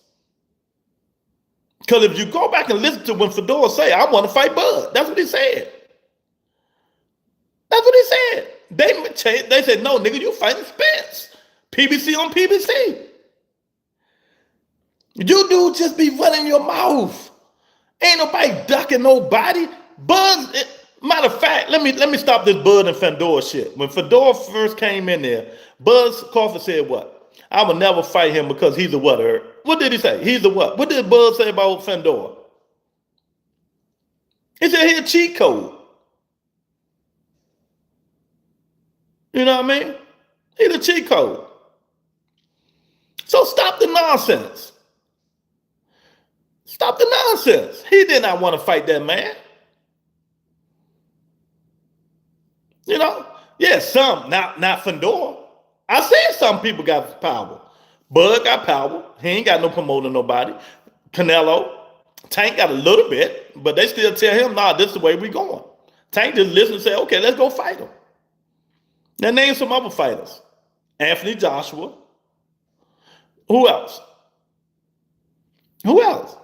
Because if you go back and listen to when Fedora say, I want to fight Bud. That's what he said. That's what he said. They said, no, nigga, you fighting Spence. PBC on PBC. You dude just be running your mouth. Ain't nobody ducking nobody. Bud, matter of fact, let me stop this Bud and Fedora shit. When Fedora first came in there, Bud Crawford said what? I would never fight him because he's a what? What did he say? He's a what? What did Bud say about Fedora? He said he's a cheat code. You know what I mean? He's a cheat code. So stop the nonsense. Stop the nonsense. He did not want to fight that man. You know? Yeah, some, not Fedora. I said some people got power. Bud got power. He ain't got no promoter, nobody. Canelo, Tank got a little bit, but they still tell him, nah, this is the way we going. Tank just listen and say, okay, let's go fight him. Now name some other fighters. Anthony Joshua. Who else? Who else?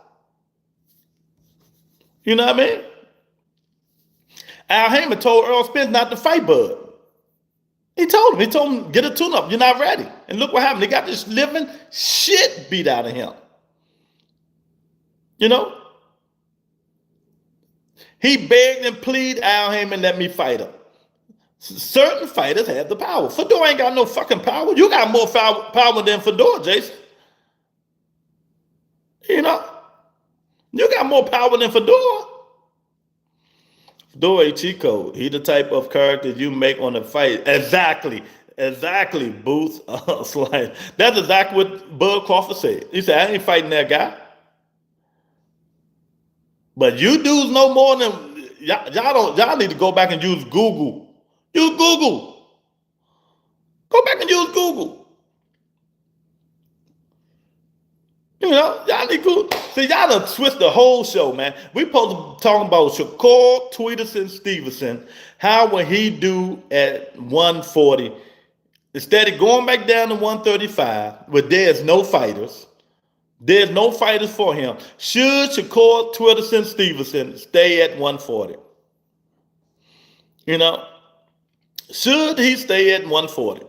You know what I mean? Al Heyman told Earl Spence not to fight Bud. He told him, get a tune-up. You're not ready. And look what happened. They got this living shit beat out of him. You know? He begged and pleaded, Al Heyman, let me fight him. Certain fighters have the power. Fedora ain't got no fucking power. You got more power than Fedora, Jason. You know? You got more power than Fedora. Fedora a cheat code. He the type of character you make on a fight. Exactly, Booth. That's exactly what Bud Crawford said. He said, I ain't fighting that guy. But you dudes know more than y'all need to go back and use Google. Use Google. Go back and use Google. You know, y'all need to see, y'all done twist the whole show, man. We supposed to be talking about Shakur Stevenson. How will he do at 140? Instead of going back down to 135, where there's no fighters. There's no fighters for him. Should Shakur Stevenson stay at 140? You know? Should he stay at 140?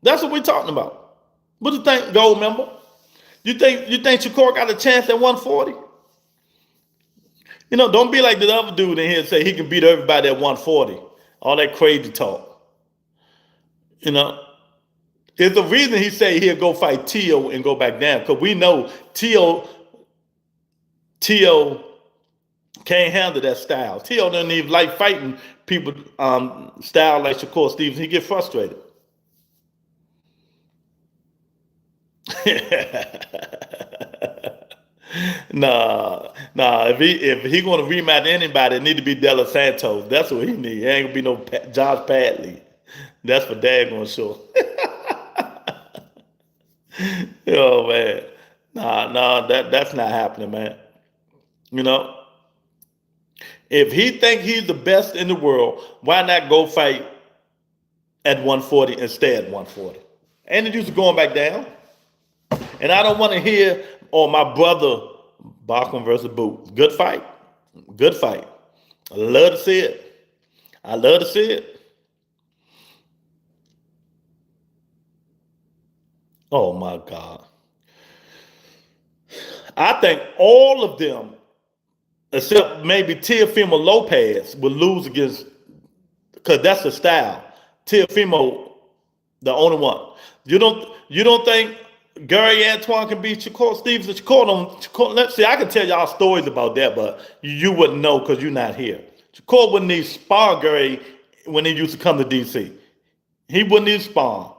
That's what we're talking about. What do you think, gold member? You think Shakur got a chance at 140? You know, don't be like the other dude in here and say he can beat everybody at 140. All that crazy talk. You know, there's a reason he say he'll go fight Tio and go back down, because we know Tio can't handle that style. Tio doesn't even like fighting people style like Shakur Stevenson. He get frustrated. Nah. If he gonna rematch anybody, it need to be De Los Santos. That's what he need. It ain't gonna be no Josh Padley. That's for daggone sure. Oh man, that's not happening, man. You know, if he think he's the best in the world, why not go fight at 140 and stay at 140? And it used to going back down. And I don't want to hear, my brother, Bachman versus Booth. Good fight. Good fight. I love to see it. I love to see it. Oh, my God. I think all of them, except maybe Teofimo Lopez, will lose against, because that's the style. Teofimo, the only one. You don't think Gary Antoine can beat Shakur Stevenson? Let's see, I can tell y'all stories about that, but you wouldn't know because you're not here. Shakur wouldn't need spar Gary when he used to come to DC. He wouldn't need spar.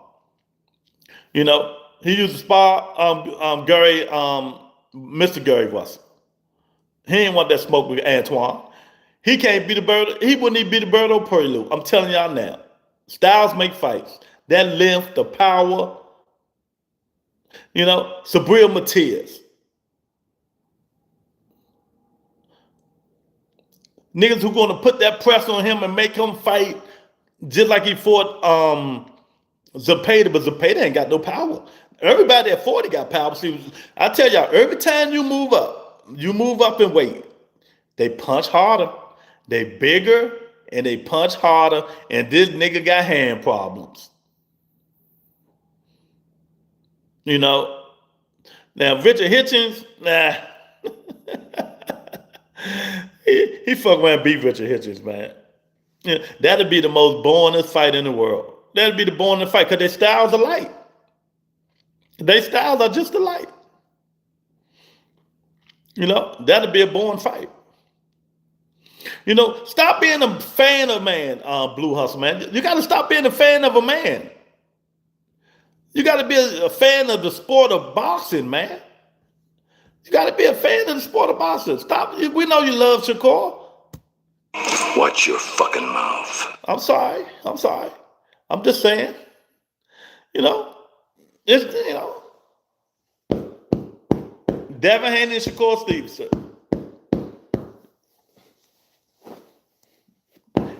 You know, he used to spar Gary, Mr. Gary Russell. He didn't want that smoke with Antoine. He can't beat a bird. He wouldn't even beat a bird or Purley. I'm telling y'all now. Styles make fights. That length, the power. You know, Sabrina Matias. Niggas who gonna put that press on him and make him fight just like he fought Zepeda, but Zepeda ain't got no power. Everybody at 40 got power. See, I tell y'all, every time you move up in weight, they punch harder, they bigger, and they punch harder, and this nigga got hand problems. You know? Now, Richard Hitchens, nah. He fuck around and beat Richard Hitchens, man. Yeah, that'd be the most boringest fight in the world. That'd be the boringest fight because their styles are alike. Their styles are just alike. You know, that'd be a boring fight. You know, stop being a fan of man, Blue Hustle, man. You got to stop being a fan of a man. You got to be a fan of the sport of boxing, man. You got to be a fan of the sport of boxing. Stop. We know you love Shakur. Watch your fucking mouth. I'm sorry. I'm just saying. You know, it's, you know, Devin Haney and Shakur Stevenson.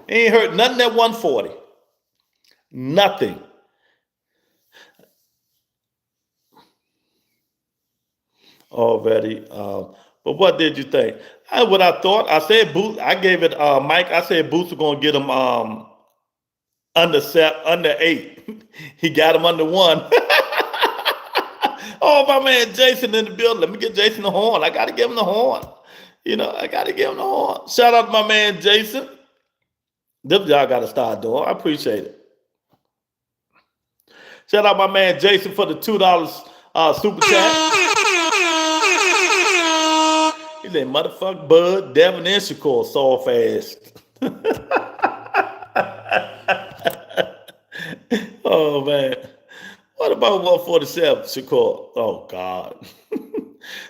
He ain't hurt nothing at 140. Nothing. Already. But what did you think? What I thought, I said Boots. I gave it Mike. I said Boots was gonna get him under 8. He got him under 1. Oh, my man Jason in the building. Let me get Jason the horn. I gotta give him the horn. You know, I gotta give him the horn. Shout out to my man Jason. This y'all gotta start doing. I appreciate it. Shout out my man Jason for the $2 super chat. He said, motherfuck Bud, Devin, and Shakur so fast. Oh, man. What about 147, Shakur? Oh, God.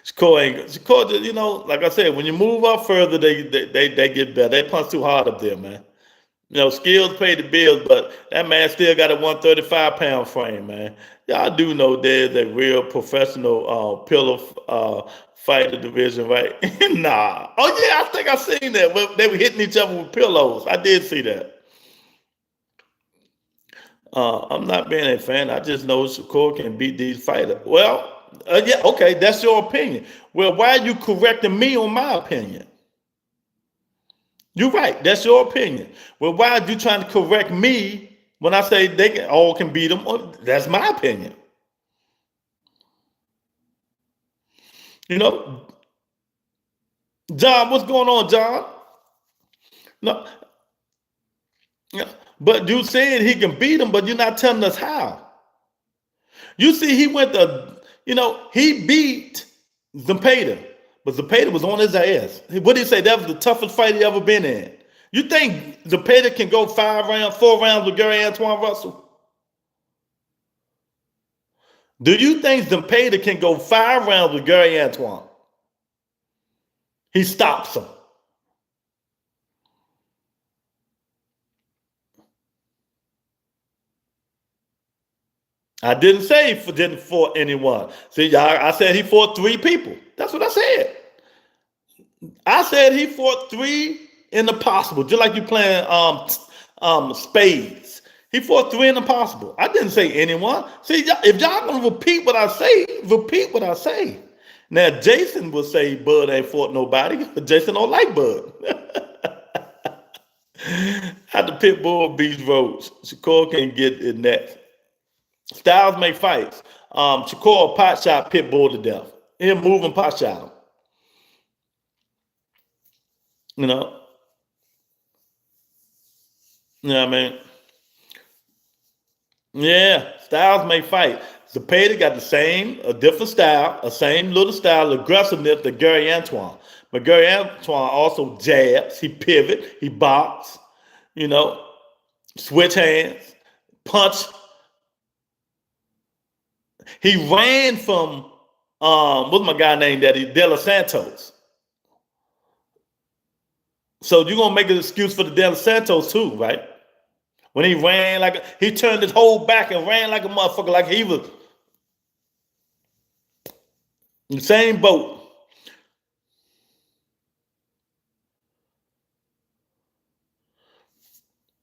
Shakur, you know, like I said, when you move up further, they get better. They punch too hard up there, man. You know, skills pay the bills, but that man still got a 135-pound frame, man. Y'all do know there's a real professional pillow fighter division, right? Nah. Oh, yeah, I think I seen that. They were hitting each other with pillows. I did see that. I'm not being a fan. I just know Shakur can beat these fighters. Well, yeah, okay, that's your opinion. Well, why are you correcting me on my opinion? You're right. That's your opinion. Well, why are you trying to correct me when I say they all can beat them? That's my opinion. You know, John, what's going on, John? No, but you saying he can beat him, but you're not telling us how. You see, he went to, you know, he beat Zepeda. But Zepeda was on his ass. What did he say? That was the toughest fight he ever been in. You think Zepeda can go 4 rounds with Gary Antoine Russell? Do you think Zepeda can go 5 rounds with Gary Antoine? He stops him. I didn't say he didn't fought anyone. See, I said he fought 3 people. That's what I said. I said he fought 3 in the possible, just like you playing spades. He fought 3 in the possible. I didn't say anyone. See, if y'all gonna repeat what I say, repeat what I say. Now, Jason will say Bud ain't fought nobody, but Jason don't like Bud. How the pit bull beats Rhodes. Shakur can get in that. Styles make fights. Shakur pot shot pit bull to death. He'll move and pot shot him. You know what I mean? Yeah, Styles may fight. Zepeda got a different style, a same little style, aggressiveness to Gary Antoine. But Gary Antoine also jabs, he pivot, he box, you know, switch hands, punch. He ran from, what's my guy named De Los Santos. So you're going to make an excuse for the De Los Santos too, right? When he ran he turned his whole back and ran like a motherfucker, like he was in the same boat.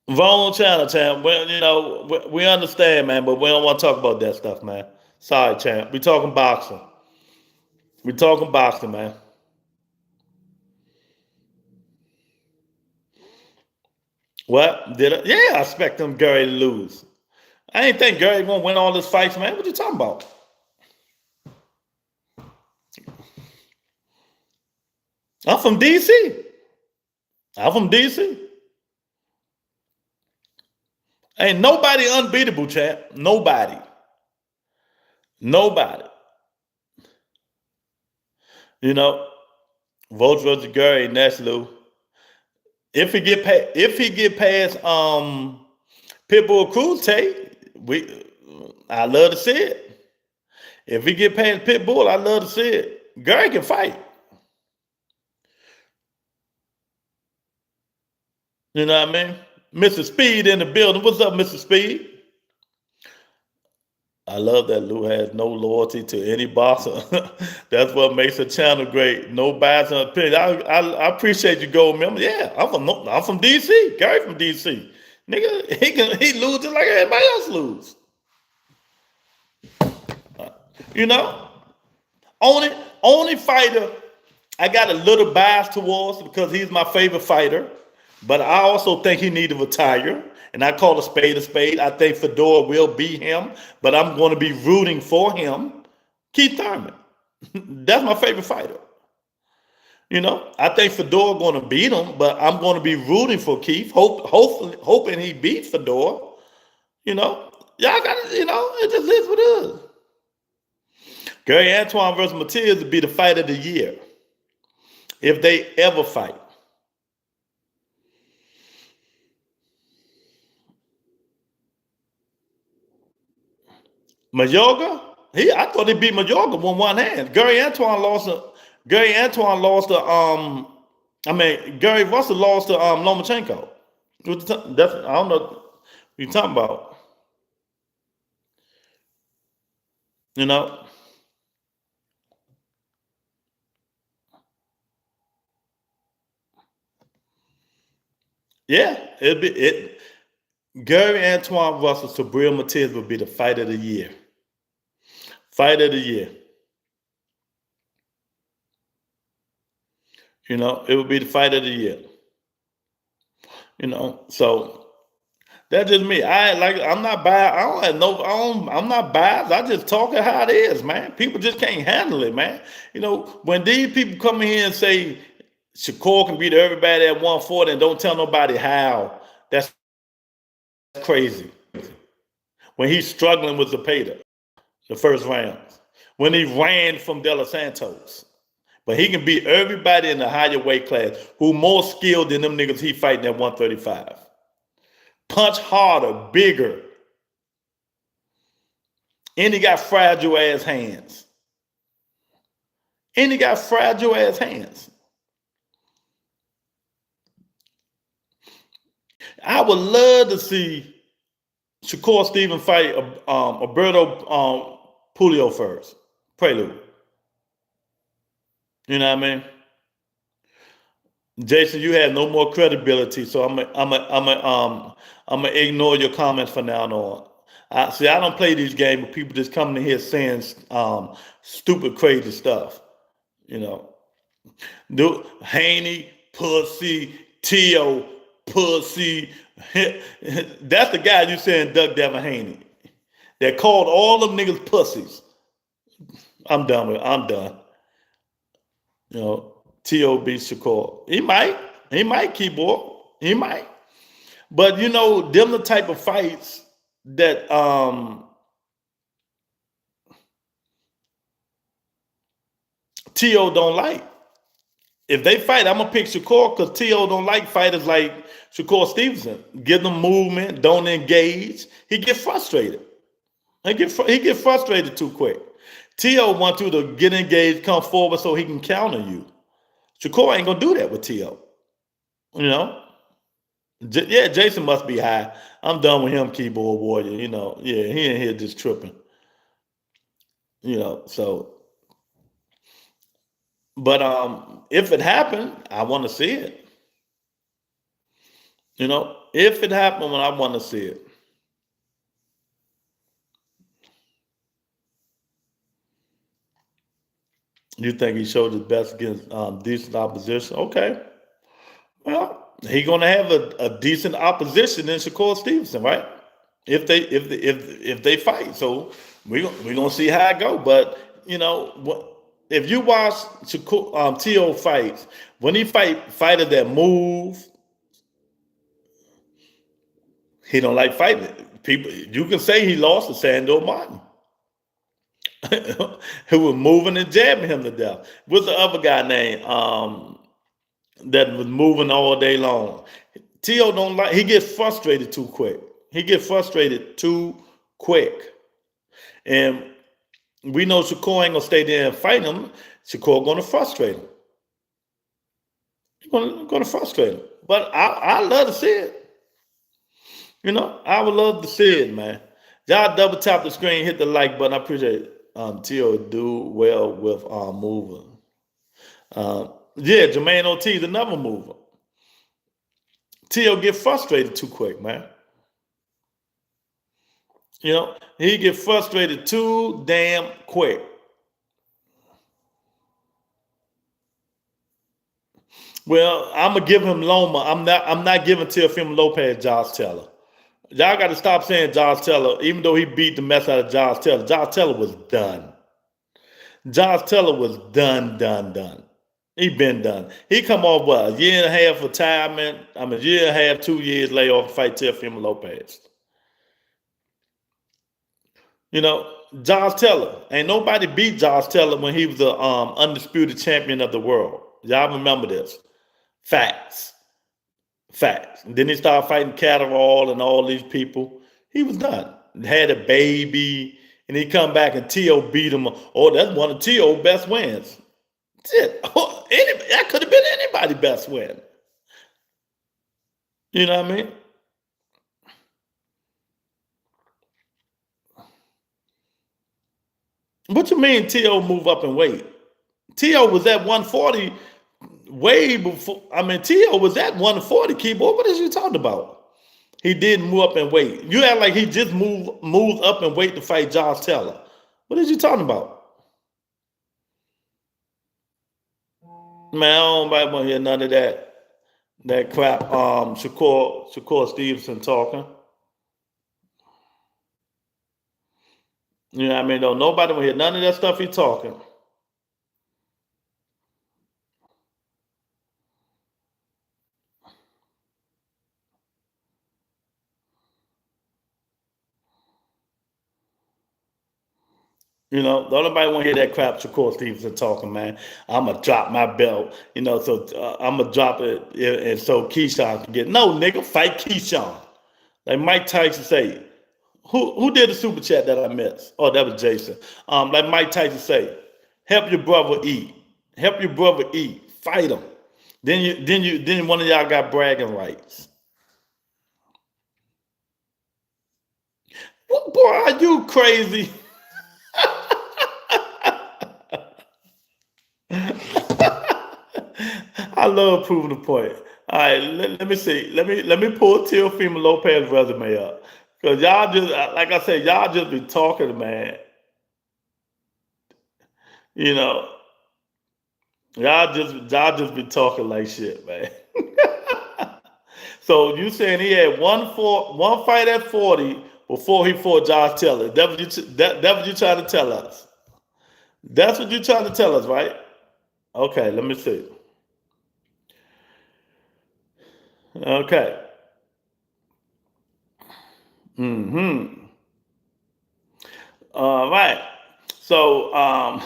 Wrong channel, champ. Well, you know, we understand, man, but we don't want to talk about that stuff, man. Sorry, champ. We talking boxing. We talking boxing, man. What? Did I? Yeah, I expect them Gary to lose. I ain't think Gary gonna win all his fights, man. What you talking about? I'm from DC. I'm from DC. Ain't nobody unbeatable, champ. Nobody. Nobody. You know, votes versus Gary Neslu. If he get past Pitbull Cruz tape, I love to see it. If he get past Pitbull, I love to see it. Gary can fight. You know what I mean? Mr. Speed in the building. What's up, Mr. Speed? I love that Lou has no loyalty to any boss. That's what makes a channel great. No bias and opinion. I appreciate you, gold member. Yeah, I'm from DC. Gary from DC. Nigga, he lose just like everybody else lose. You know, only fighter I got a little bias towards because he's my favorite fighter. But I also think he need to retire. And I call a spade a spade. I think Fedor will beat him, but I'm going to be rooting for him. Keith Thurman. That's my favorite fighter. You know, I think Fedor going to beat him, but I'm going to be rooting for Keith, hoping he beats Fedor. You know, y'all got to, it just is what it is. Gary Antoine versus Matias would be the fight of the year if they ever fight. Mayorga? I thought he beat Mayorga with one hand. Gary Russell lost to Lomachenko. I don't know what you're talking about. You know? Yeah, Gary Antoine Russell to Bril Matias would be the fight of the year. Fight of the year. You know, it would be the fight of the year. You know, so that's just me. I'm not biased. I'm not biased. I just talk it how it is, man. People just can't handle it, man. You know, when these people come in here and say Shakur can beat everybody at 140 and don't tell nobody how, that's crazy. When he's struggling with Zepeda, the first round. When he ran from De Los Santos. But he can beat everybody in the higher weight class who more skilled than them niggas he fighting at 135. Punch harder, bigger. And he got fragile ass hands. I would love to see Shakur Stevenson fight Alberto Pulio first. Prelude. You know what I mean? Jason, you have no more credibility, so I'm gonna ignore your comments for now on. I don't play these games with people just coming in here saying stupid, crazy stuff. You know, Haney, pussy, Tio, pussy. That's the guy you saying, Doug Devin Haney. That called all them niggas pussies. I'm done. You know, T.O.B. Shakur. He might, keyboard. He might. But, you know, them the type of fights that T.O. don't like. If they fight, I'm going to pick Shakur because T.O. don't like fighters like Shakur Stevenson. Give them movement, don't engage. He get frustrated. He get frustrated too quick. T.O. wants you to get engaged, come forward so he can counter you. Shakur ain't going to do that with T.O. You know? Yeah, Jason must be high. I'm done with him, keyboard warrior. You know, yeah, he ain't here just tripping. You know, so. But if it happened, I want to see it. You know, if it happened, I want to see it. You think he showed his best against decent opposition? Okay. Well, he's gonna have a decent opposition in Shakur Stevenson, right? If they fight, so we're gonna see how it go. But you know what? if you watch Shakur, T.O. fights, when he fighters that move, he don't like fighting people. You can say he lost to Sandor Martin, who was moving and jabbing him to death. What's the other guy named that was moving all day long? T.O. don't like. He gets frustrated too quick. He gets frustrated too quick, and we know Shakur ain't gonna stay there and fight him. Shakur gonna frustrate him. He's gonna frustrate him. But I love to see it. You know, I would love to see it, man. Y'all double tap the screen, hit the like button. I appreciate it. T.O. do well with moving. Yeah, Jermaine Ortiz, another mover. T.O. get frustrated too quick, man. You know, he get frustrated too damn quick. Well, I'm gonna give him Loma. I'm not giving Teofimo Lopez Josh Taylor. Y'all got to stop saying Josh Taylor, even though he beat the mess out of Josh Taylor. Josh Taylor was done. Josh Taylor was done. He been done. He come off what, a year and a half retirement. A year and a half, 2 years layoff to fight Teofimo Lopez. You know, Josh Taylor. Ain't nobody beat Josh Taylor when he was the undisputed champion of the world. Y'all remember this. Facts. And then he started fighting Catterall and all these people. He was done. Had a baby, and he come back and T.O. beat him. Oh, that's one of T.O.'s best wins. Shit. That could have been anybody's best win. You know what I mean? What you mean T.O. move up in weight? T.O. was at 140 way before. T.O. was at 140, keyboard. What is you talking about? He didn't move up in weight. You act like he just moved up in weight to fight Josh Taylor. What is you talking about? Man, I don't want to hear none of that crap. Shakur Stevenson talking. You know what I mean? Don't nobody want to hear none of that stuff he talking. You know, don't nobody want to hear that crap Shakur Stevenson talking, man. I'm going to drop my belt, you know, so I'm going to drop it and so Keyshawn can get. No, nigga, fight Keyshawn. Like Mike Tyson say. Who did the super chat that I missed? Oh, that was Jason. Like Mike Tyson say, help your brother eat. Help your brother eat. Fight him. Then one of y'all got bragging rights. What, boy, are you crazy? I love proving the point. All right, let me see. Let me pull Teofimo Lopez's resume up. Because y'all just, like I said, y'all just be talking, man. You know, y'all just be talking like shit, man. So you saying he had one fight at 40 before he fought Josh Taylor. That's what you trying to tell us. That's what you're trying to tell us, right? Okay, let me see. Okay. All right. So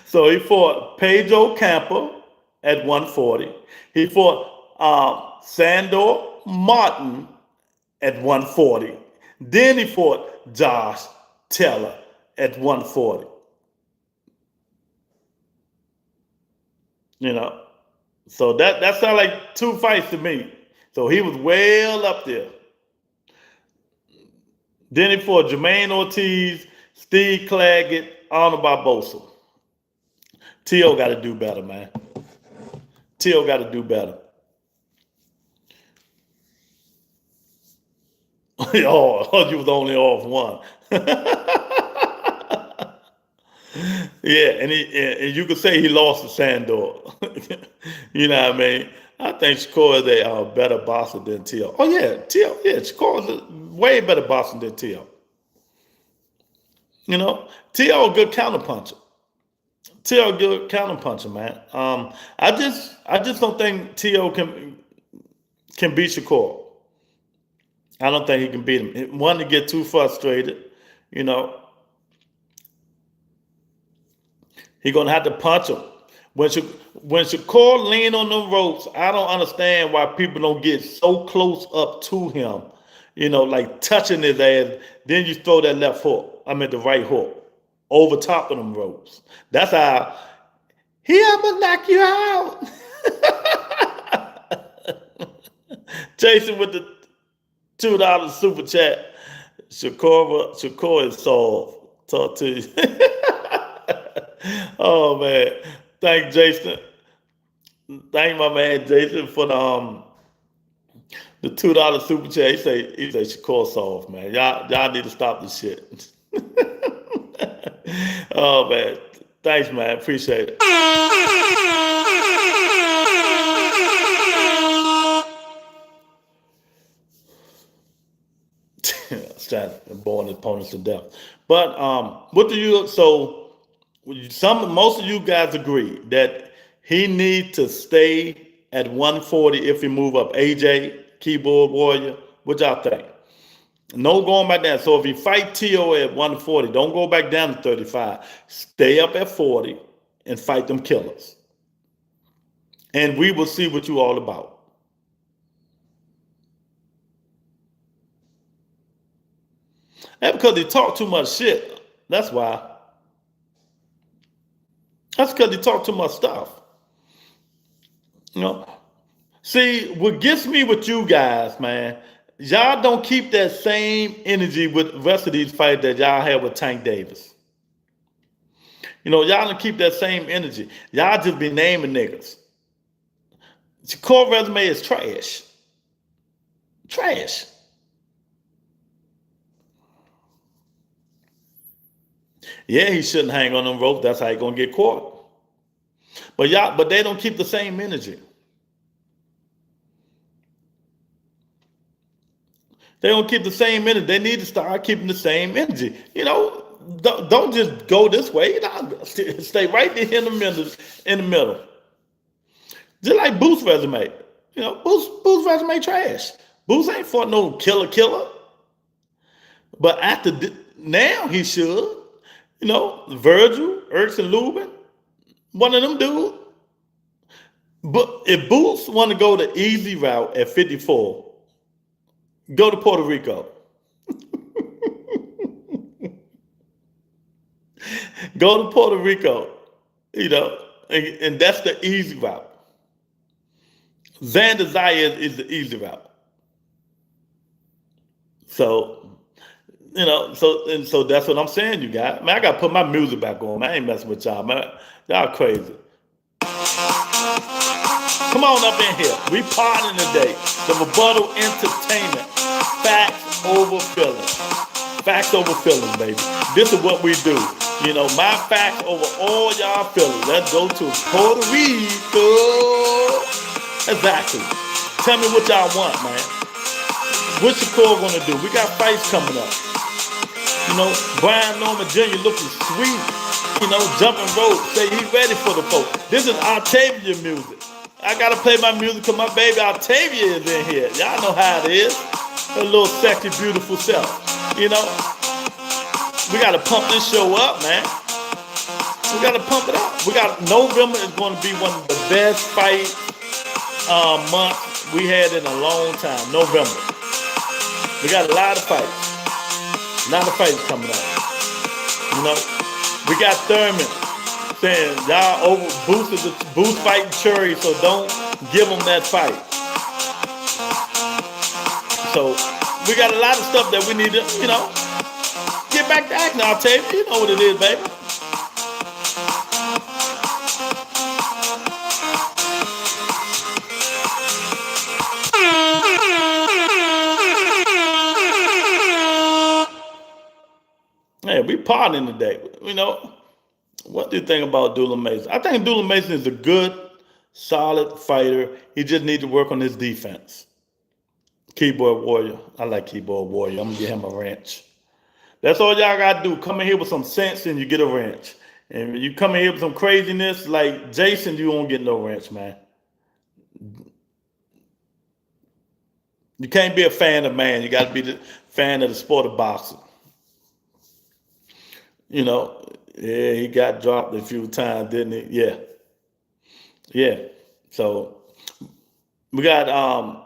so he fought Pedro Campa at 140. He fought Sandor Martin at 140. Then he fought Josh Taylor at 140. You know, so that sounds like 2 fights to me. So he was well up there. Then he fought Jermaine Ortiz, Steve Claggett, Arnold Barbosa. T.O. got to do better, man. T.O. got to do better. Oh, you was only off one. Yeah, and you could say he lost to Sandor. You know what I mean? I think Shakur is a better boxer than T.O. Oh yeah, T.O. Yeah, Shakur is a way better boxer than T.O. You know, T.O. a good counterpuncher. T.O. good counter puncher, man. I just don't think T.O. can beat Shakur. I don't think he can beat him. One, to get too frustrated, you know. He gonna have to punch him. When Shakur lean on the ropes, I don't understand why people don't get so close up to him, like touching his ass. Then you throw that left hook. I mean the right hook over top of them ropes. That's how he ever knock you out. Jason with the $2 super chat. Shakur is soft. Talk to you. Oh man. Thank Jason. Thank my man Jason for the $2 super chat. He say Shakur soft, man. Y'all need to stop this shit. Oh man. Thanks, man. Appreciate it. Boring opponents to death. But what do you most of you guys agree that he needs to stay at 140 if he move up? AJ, keyboard warrior, what y'all think? No going back down. So if he fight T.O. at 140, don't go back down to 35. Stay up at 40 and fight them killers. And we will see what you all about. That's because he talk too much shit. That's why. That's because he talk too much stuff. See, what gets me with you guys, man, y'all don't keep that same energy with the rest of these fights that y'all have with Tank Davis. Y'all don't keep that same energy. Y'all just be naming niggas. Shakur resume is trash. Trash. Yeah, he shouldn't hang on them ropes. That's how he gonna get caught. But they don't keep the same energy. They don't keep the same energy. They need to start keeping the same energy. Don't just go this way. Stay right there in the middle. Just like Booth's resume. Booth's resume trash. Booth ain't fought no killer. But now he should. Virgil, Ertz, and Lubin, one of them dudes. But if Boots want to go the easy route at 54, go to Puerto Rico. Go to Puerto Rico, and that's the easy route. Xander Zayas is the easy route. So that's what I'm saying, you guys. Man, I gotta put my music back on. Man, I ain't messing with y'all, man. Y'all crazy. Come on up in here. We partying today. The Rebuttal Entertainment. Facts over feelings. Facts over feelings, baby. This is what we do. My facts over all y'all feelings. Let's go to Puerto Rico. Exactly. Tell me what y'all want, man. What's Shakur gonna do? We got fights coming up. Brian Norman Jr. looking sweet. Jumping rope. Say he ready for the folks. This is Octavia music. I gotta play my music because my baby Octavia is in here. Y'all know how it is. Her little sexy, beautiful self. We gotta pump this show up, man. We gotta pump it up. November is going to be one of the best fight months we had in a long time. November. We got a lot of fights. A lot of fights coming up. We got Thurman saying y'all over Boost fighting Curry, so don't give them that fight. So we got a lot of stuff that we need to, get back to acting. I'll tell you, you know what it is, baby. Hey, we partying today. What do you think about Dula Mason? I think Dula Mason is a good, solid fighter. He just needs to work on his defense. Keyboard warrior. I like keyboard warrior. I'm going to get him a wrench. That's all y'all got to do. Come in here with some sense and you get a wrench. And you come in here with some craziness like Jason, you won't get no ranch, man. You can't be a fan of man. You got to be the fan of the sport of boxing. You know, yeah, he got dropped a few times, didn't he? Yeah, yeah. So we got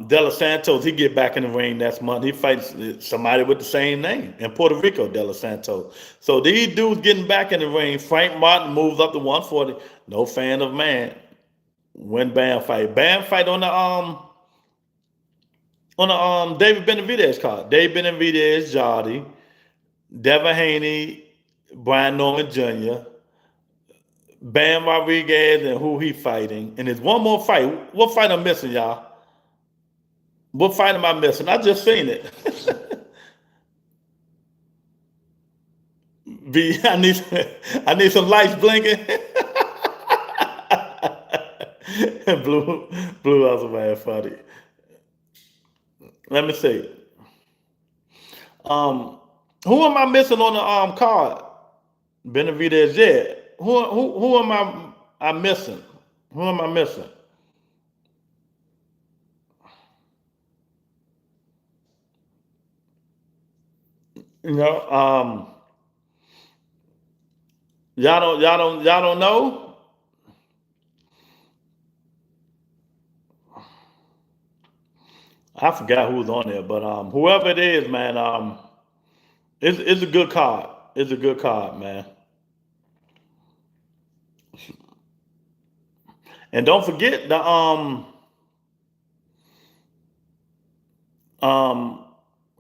De Los Santos. He get back in the ring next month. He fights somebody with the same name in Puerto Rico, De Los Santos. So these dudes getting back in the ring. Frank Martin moves up to 140. No fan of man. Win Bam fight. Bam fight on the David Benavidez card. David Benavidez, Jardy, Devin Haney, Brian Norman Jr., Bam Rodriguez, and who he fighting. And there's one more fight. What fight I'm missing, y'all? What fight am I missing? I just seen it. I need some lights blinking. Blue was a man funny. Let me see. Who am I missing on the card? Benavidez, yeah. Who am I missing? Who am I missing? You know, y'all don't know. I forgot who was on there, but whoever it is, man, it's a good card. It's a good card, man. And don't forget the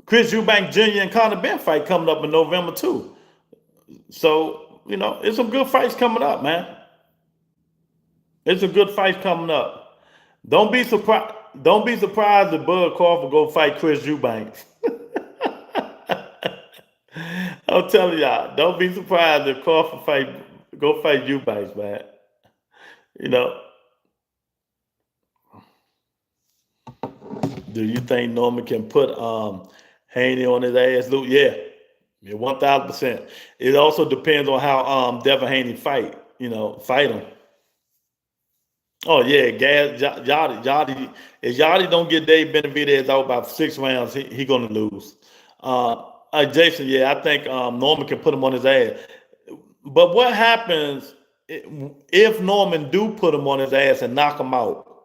Chris Eubank Jr. and Conor Benn fight coming up in November too. So, you know, it's some good fights coming up, man. It's a good fight coming up. Don't be surprised. Don't be surprised if Bud Crawford go fight Chris Eubanks. I'm telling y'all, don't be surprised if Crawford go fight Eubanks, man. You know, do you think Norman can put Haney on his ass, Luke? Yeah, 1,000%. It also depends on how Devin Haney fight. You know, fight him. Oh yeah, Yachty. If Yachty don't get Dave Benavidez out by 6 rounds, he gonna lose. Jason, yeah, I think Norman can put him on his ass. But what happens if Norman do put him on his ass and knock him out?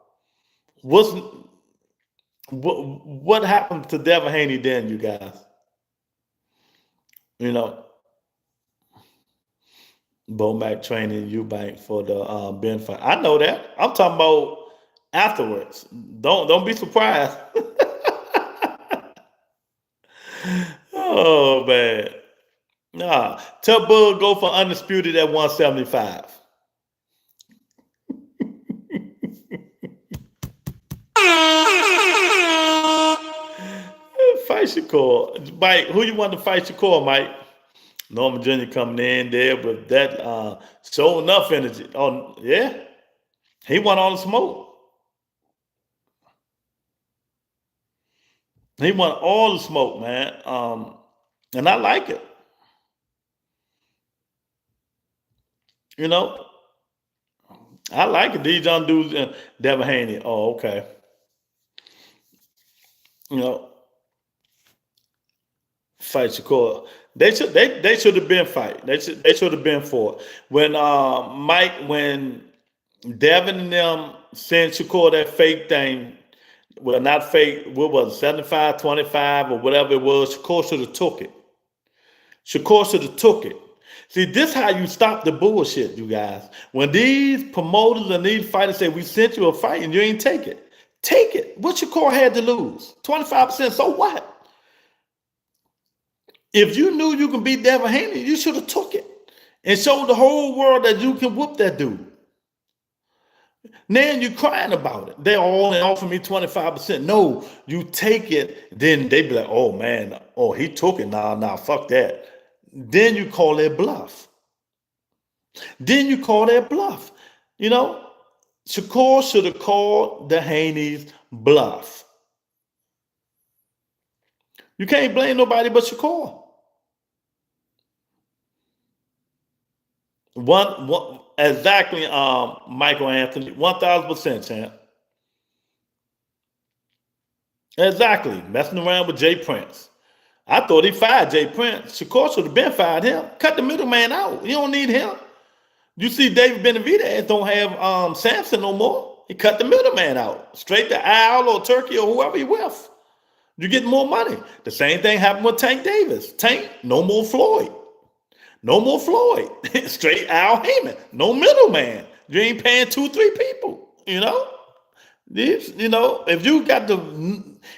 What happens to Devin Haney then, you guys? You know, Bomac training Eubank for the Ben fight. I know that. I'm talking about afterwards. Don't be surprised. Oh man. Nah. Tell Bud go for undisputed at 175. Fight Shakur. Mike, who you want to fight Shakur, Mike? Norman Jr. coming in there with that show enough energy. Oh, yeah. He want all the smoke. He want all the smoke, man. And I like it. You know, I like it. These young dudes and Devin Haney. Oh, okay. You know, fight Shakur. They should have been fight. They should have been for it. When Devin and them sent Shakur that fake thing, well, not fake, what was it, 75-25 or whatever it was, Shakur should have took it. Shakur should have took it. See, this how you stop the bullshit, you guys. When these promoters and these fighters say, we sent you a fight and you ain't take it. Take it. What Shakur had to lose? 25%, so what? If you knew you can beat Devin Haney, you should have took it and showed the whole world that you can whoop that dude. Now you're crying about it. They all offer me 25%. No, you take it. Then they be like, oh man, oh, he took it. Nah, fuck that. Then you call that bluff. You know, Shakur should have called the Haney's bluff. You can't blame nobody but Shakur. One exactly, Michael Anthony, 1000%, champ. Exactly. Messing around with Jay Prince. I thought he fired Jay Prince. Shakur should have been fired him. Cut the middleman out. You don't need him. You see, David Benavidez don't have Sampson no more. He cut the middleman out. Straight to Al or Turkey or whoever he with. You get more money. The same thing happened with Tank Davis. Tank, no more Floyd. No more Floyd. Straight Al Heyman. No middleman. You ain't paying 2-3 people. If you got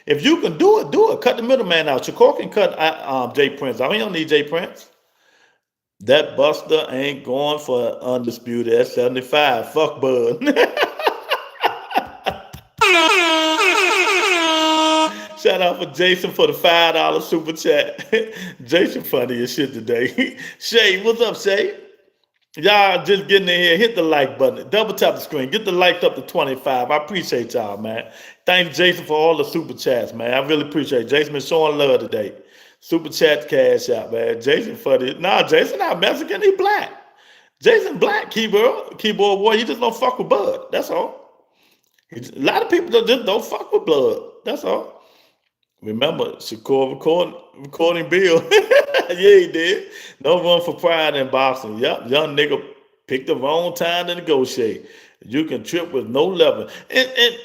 if you can do it, do it. Cut the middleman out. Shakur can cut Jay Prince out. He don't need Jay Prince. That Buster ain't going for undisputed at 75. Fuck Bud. Shout out for Jason for the $5 super chat. Jason funny as shit today. Shay, what's up, Shay? Y'all just getting in here. Hit the like button. Double tap the screen. Get the likes up to 25. I appreciate y'all, man. Thanks, Jason, for all the super chats, man. I really appreciate it. Jason been showing love today. Super chat, cash out, man. Jason funny. Nah, Jason not Mexican. He black. Jason black, keyboard warrior. He just don't fuck with Bud. That's all. A lot of people just don't fuck with blood. That's all. Remember, Shakur recording Bill. Yeah, he did. No room for pride in boxing. Yep, young nigga picked the wrong time to negotiate. You can trip with no level. And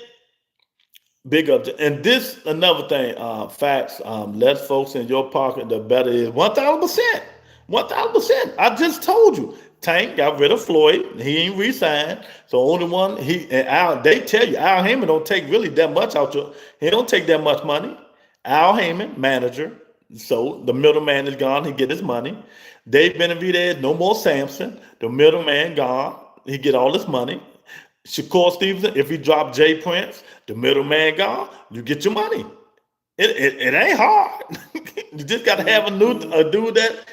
big up. And this, another thing, facts, less folks in your pocket, the better is 1,000%. 1,000%. I just told you. Tank got rid of Floyd. He ain't re-signed. So only one, they tell you, Al Heyman don't take really that much out your, he don't take that much money. Al Heyman, manager. So the middleman is gone. He get his money. Dave Benavidez, no more Sampson. The middleman gone. He get all his money. Shakur Stevenson, if he drop Jay Prince, the middleman gone. You get your money. It ain't hard. You just got to have a dude that,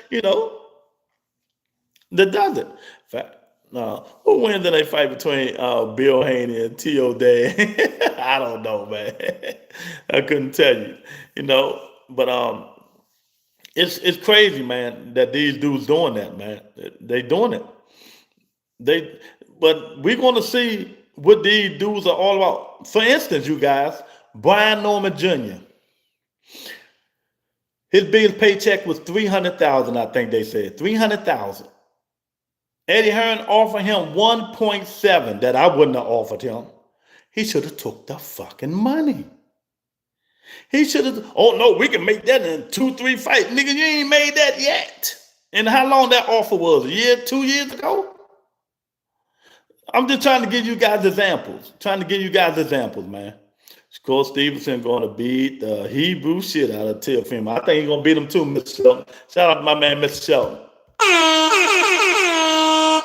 that does it. Fact. Who wins in a fight between Bill Haney and T.O. Day? I don't know, man. I couldn't tell you, but it's crazy, man, that these dudes doing that, man. They doing it. But we're gonna see what these dudes are all about. For instance, you guys, Brian Norman Jr. His biggest paycheck was $300,000. I think they said $300,000. Eddie Hearn offered him 1.7 that I wouldn't have offered him. He should have took the fucking money. He should have, oh no, we can make that in 2-3 fights. Nigga, you ain't made that yet. And how long that offer was? A year, 2 years ago? I'm just trying to give you guys examples. Man. Shakur Stevenson going to beat the Hebrew shit out of Teofimo. I think he's going to beat him too, Mr. Shelton. Shout out to my man, Mr. Shelton.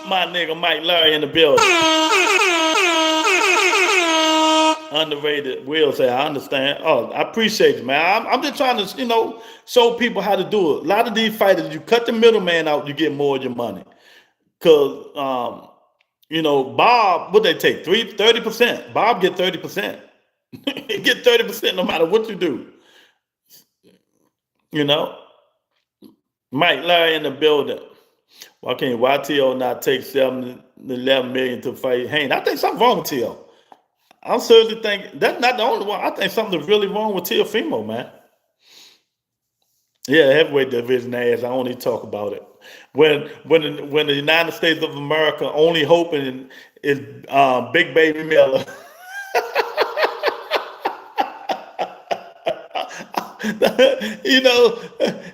My nigga Mike Larry in the building. Underrated. Will say, I understand. Oh, I appreciate you, man. I'm just trying to, show people how to do it. A lot of these fighters, you cut the middleman out, you get more of your money. Because, Bob, what they take? 30%. Bob get 30%. He get 30% no matter what you do. Mike Larry in the building. Why can't YTO not take 7 to 11 million to fight Haney? I think something wrong with Teofimo. I seriously think that's not the only one. I think something's really wrong with Teofimo, man. Yeah, heavyweight division ass. I don't even talk about it. When the United States of America only hoping is Big Baby Miller.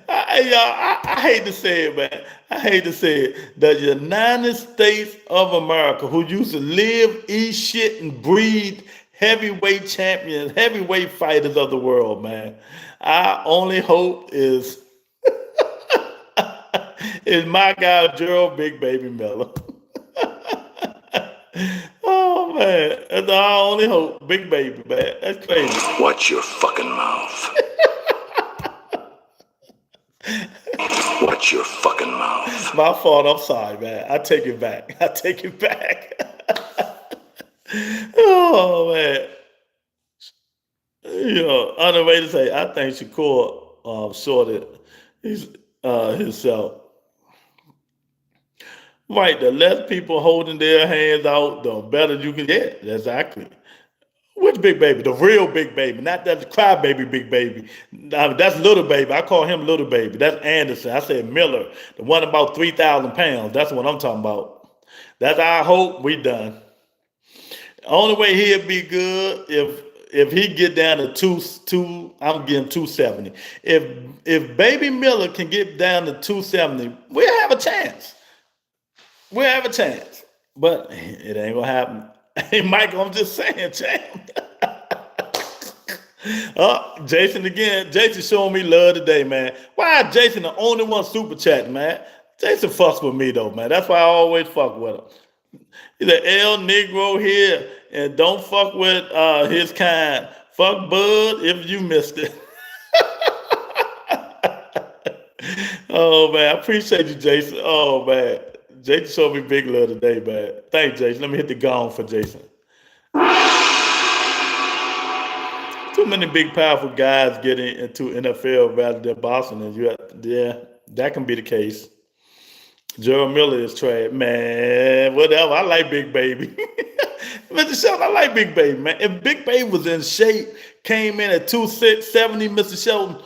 I hate to say it, man. I hate to say it. The United States of America, who used to live, eat shit, and breed heavyweight champions, heavyweight fighters of the world, man. Our only hope is my guy Gerald Big Baby Miller. Oh man, that's our only hope. Big Baby, man. That's crazy. Watch your fucking mouth. Watch your fucking mouth. My fault. I'm sorry, man. I take it back. Oh man. Underrated say, I think Shakur shorted himself. Right, the less people holding their hands out, the better you can get. Exactly. Which big baby? The real big baby, not that crybaby big baby. Nah, that's little baby. I call him little baby. That's Anderson. I said Miller, the one about 3,000 pounds. That's what I'm talking about. That's our hope. We done. Only way he'll be good if he get down to two. I'm getting 270. If Baby Miller can get down to 270, we'll have a chance. We'll have a chance. But it ain't gonna happen. Hey, Michael, I'm just saying, champ. Oh, Jason again. Jason showing me love today, man. Why is Jason the only one super chatting, man? Jason fucks with me though, man. That's why I always fuck with him. He's an El Negro here, and don't fuck with his kind. Fuck Bud if you missed it. Oh man, I appreciate you, Jason. Oh man, Jason showed me big love today, man. Thanks, Jason. Let me hit the gong for Jason. Too many big, powerful guys getting into NFL rather than boxing. And yeah, that can be the case. Gerald Miller is trash, man. Whatever. I like Big Baby, Mr. Shelton. I like Big Baby, man. If Big Baby was in shape, came in at 270, Mr. Shelton,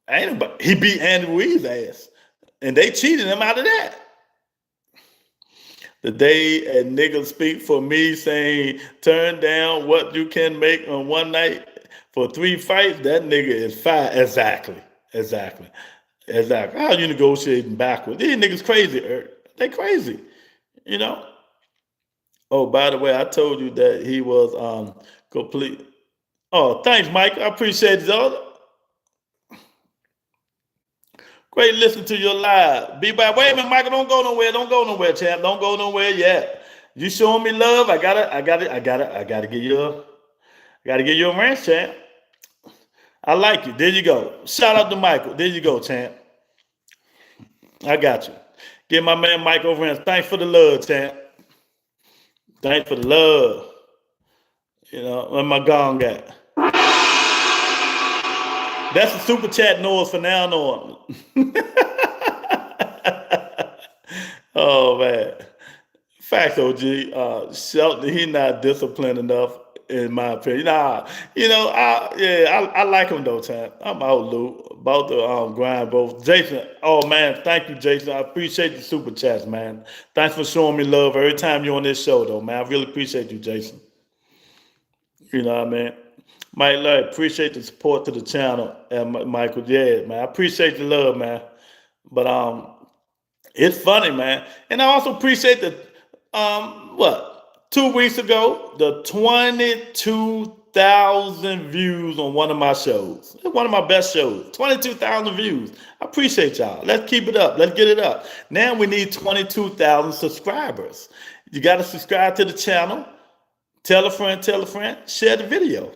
ain't nobody, he beat Andy Ruiz's ass, and they cheated him out of that. The day a nigga speak for me saying turn down what you can make on one night for 3 fights, that nigga is fired. Exactly. How you negotiating backwards? These niggas crazy, Eric. They crazy, you know. Oh, by the way, I told you that he was complete. Oh, thanks, Mike. I appreciate it, y'all. Great listening to your live. Be back. Wait a minute, Michael. Don't go nowhere. Don't go nowhere, champ. Don't go nowhere yet. You showing me love. I gotta give you a ranch, champ. I like you. There you go. Shout out to Michael. There you go, champ. I got you. Give my man Michael Rance. Thanks for the love, champ. Thanks for the love. You know, where my gong at? That's the super chat noise for now on. Oh man. Facts, OG. Shelton, he not disciplined enough, in my opinion. Nah, I like him though, champ. I'm out, Lou. About to grind both. Jason, oh man, thank you, Jason. I appreciate the super chats, man. Thanks for showing me love every time you're on this show, though, man. I really appreciate you, Jason. You know what I mean? Mike, like, appreciate the support to the channel, and Michael, yeah, man. I appreciate the love, man. But it's funny, man. And I also appreciate the 2 weeks ago, the 22,000 views on one of my shows. One of my best shows. 22,000 views. I appreciate y'all. Let's keep it up. Let's get it up. Now we need 22,000 subscribers. You got to subscribe to the channel. Tell a friend, share the video.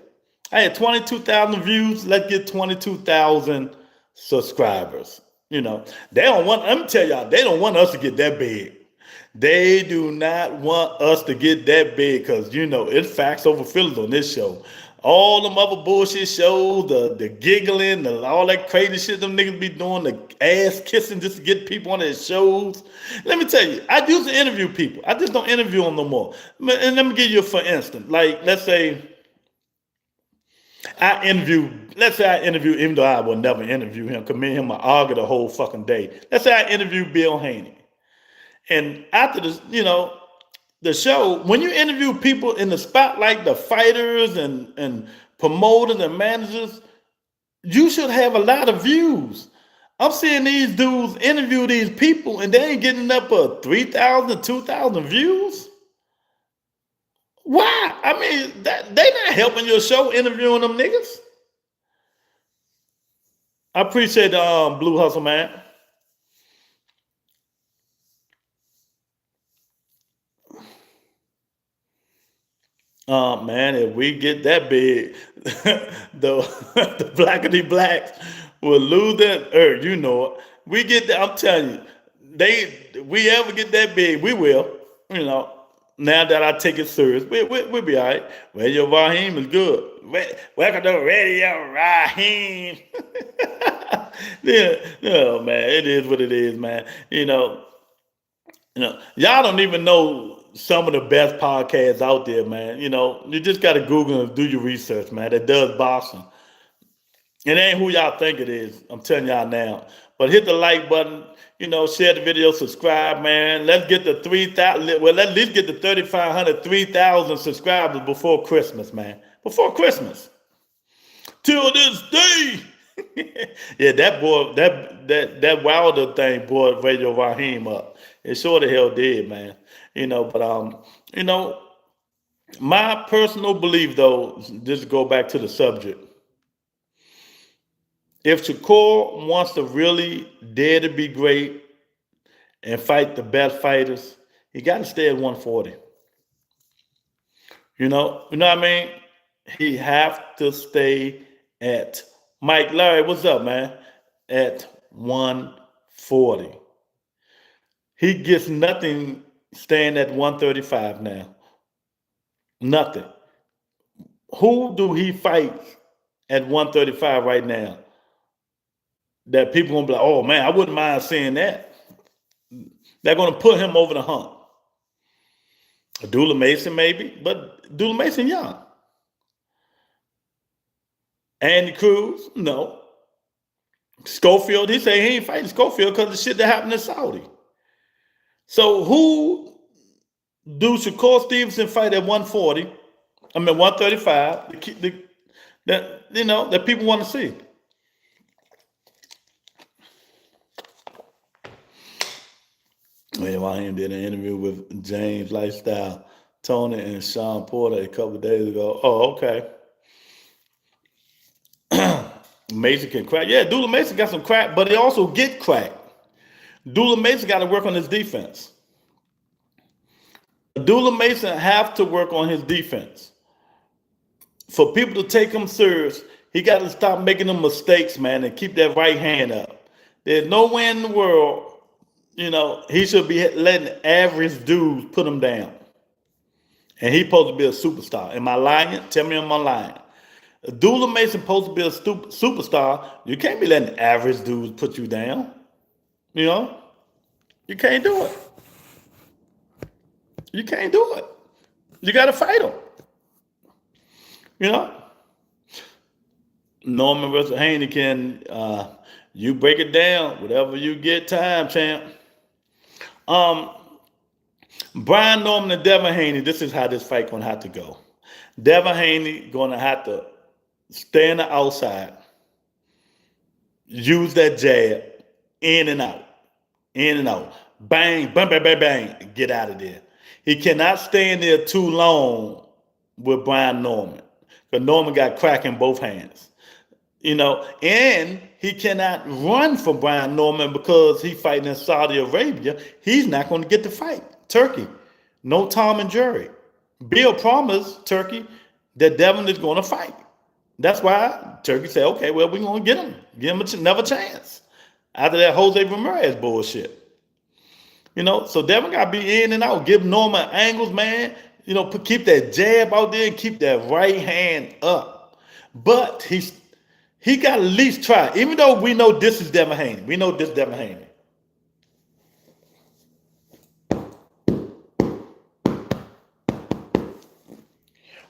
I had 22,000 views. Let's get 22,000 subscribers. You know, let me tell y'all, they don't want us to get that big. They do not want us to get that big because, it's facts over feelings on this show. All them other bullshit shows, the giggling, all that crazy shit them niggas be doing, the ass kissing just to get people on their shows. Let me tell you, I used to interview people. I just don't interview them no more. And let me give you for instance. Like, let's say I interview, even though I will never interview him, because me and him will argue the whole fucking day. Let's say I interview Bill Haney. And after the show, when you interview people in the spotlight, the fighters and promoters and managers, you should have a lot of views. I'm seeing these dudes interview these people and they ain't getting up 3,000, 2,000 views. Why? I mean, they not helping your show interviewing them niggas. I appreciate the Blue Hustle, man. Man, if we get that big, the blackity blacks will lose that earth. You know it. We get that. I'm telling you, we ever get that big, we will. Now that I take it serious, we'll be all right. Radio Raheem is good. Welcome to Radio Raheem. Yeah, man, it is what it is, man. Y'all don't even know some of the best podcasts out there, man. You just got to Google and do your research, man. That does boxing. It ain't who y'all think it is. I'm telling y'all now. But hit the like button. Share the video, subscribe, man. Let's get the 3,000. Well, let's at least get the 3,500, 3,000 subscribers before Christmas, man. Before Christmas. Till this day. Yeah, that boy, that Wilder thing, boy, Radio Raheem up. It sure the hell did, man. But my personal belief, though, just to go back to the subject. If Shakur wants to really dare to be great and fight the best fighters, he got to stay at 140. You know what I mean? He have to stay at Mike Larry. What's up, man? At 140. He gets nothing staying at 135 now. Nothing. Who do he fight at 135 right now? That people gonna be like, oh man, I wouldn't mind seeing that. They're gonna put him over the hump. Dula Mason, maybe, but Dula Mason young. Andy Cruz, no. Schofield, he say he ain't fighting Schofield because of the shit that happened in Saudi. So who do Shakur Stevenson fight at 140? 135. That people want to see. Ryan did an interview with James Lifestyle, Tony, and Sean Porter a couple of days ago. Oh, okay. Mason can crack. Yeah, Dula Mason got some crack, but he also get cracked. Dula Mason got to work on his defense. Dula Mason have to work on his defense. For people to take him serious, he got to stop making them mistakes, man, and keep that right hand up. There's nowhere in the world, he should be letting average dudes put him down. And he's supposed to be a superstar. Am I lying? Tell me am I lying. Dula Mason supposed to be a superstar. You can't be letting average dudes put you down. You can't do it. You can't do it. You got to fight them. Norman versus Haney can, you break it down, whatever you get time, champ. Brian Norman and Devin Haney, this is how this fight gonna have to go. Devin Haney gonna have to stay on the outside, use that jab, in and out, bang, bang, bang, bang, bang, get out of there. He cannot stay in there too long with Brian Norman, because Norman got crack in both hands. And he cannot run from Brian Norman because he's fighting in Saudi Arabia. He's not going to get the fight. Turkey, no Tom and Jerry. Bill promised Turkey that Devin is going to fight. That's why Turkey said, okay, well, we're going to get him. Give him another chance. After that Jose Ramirez bullshit. So Devin got to be in and out. Give Norman angles, man. Keep that jab out there and keep that right hand up. But he got to at least try. Even though we know this is Devin Haney. We know this is Devin Haney.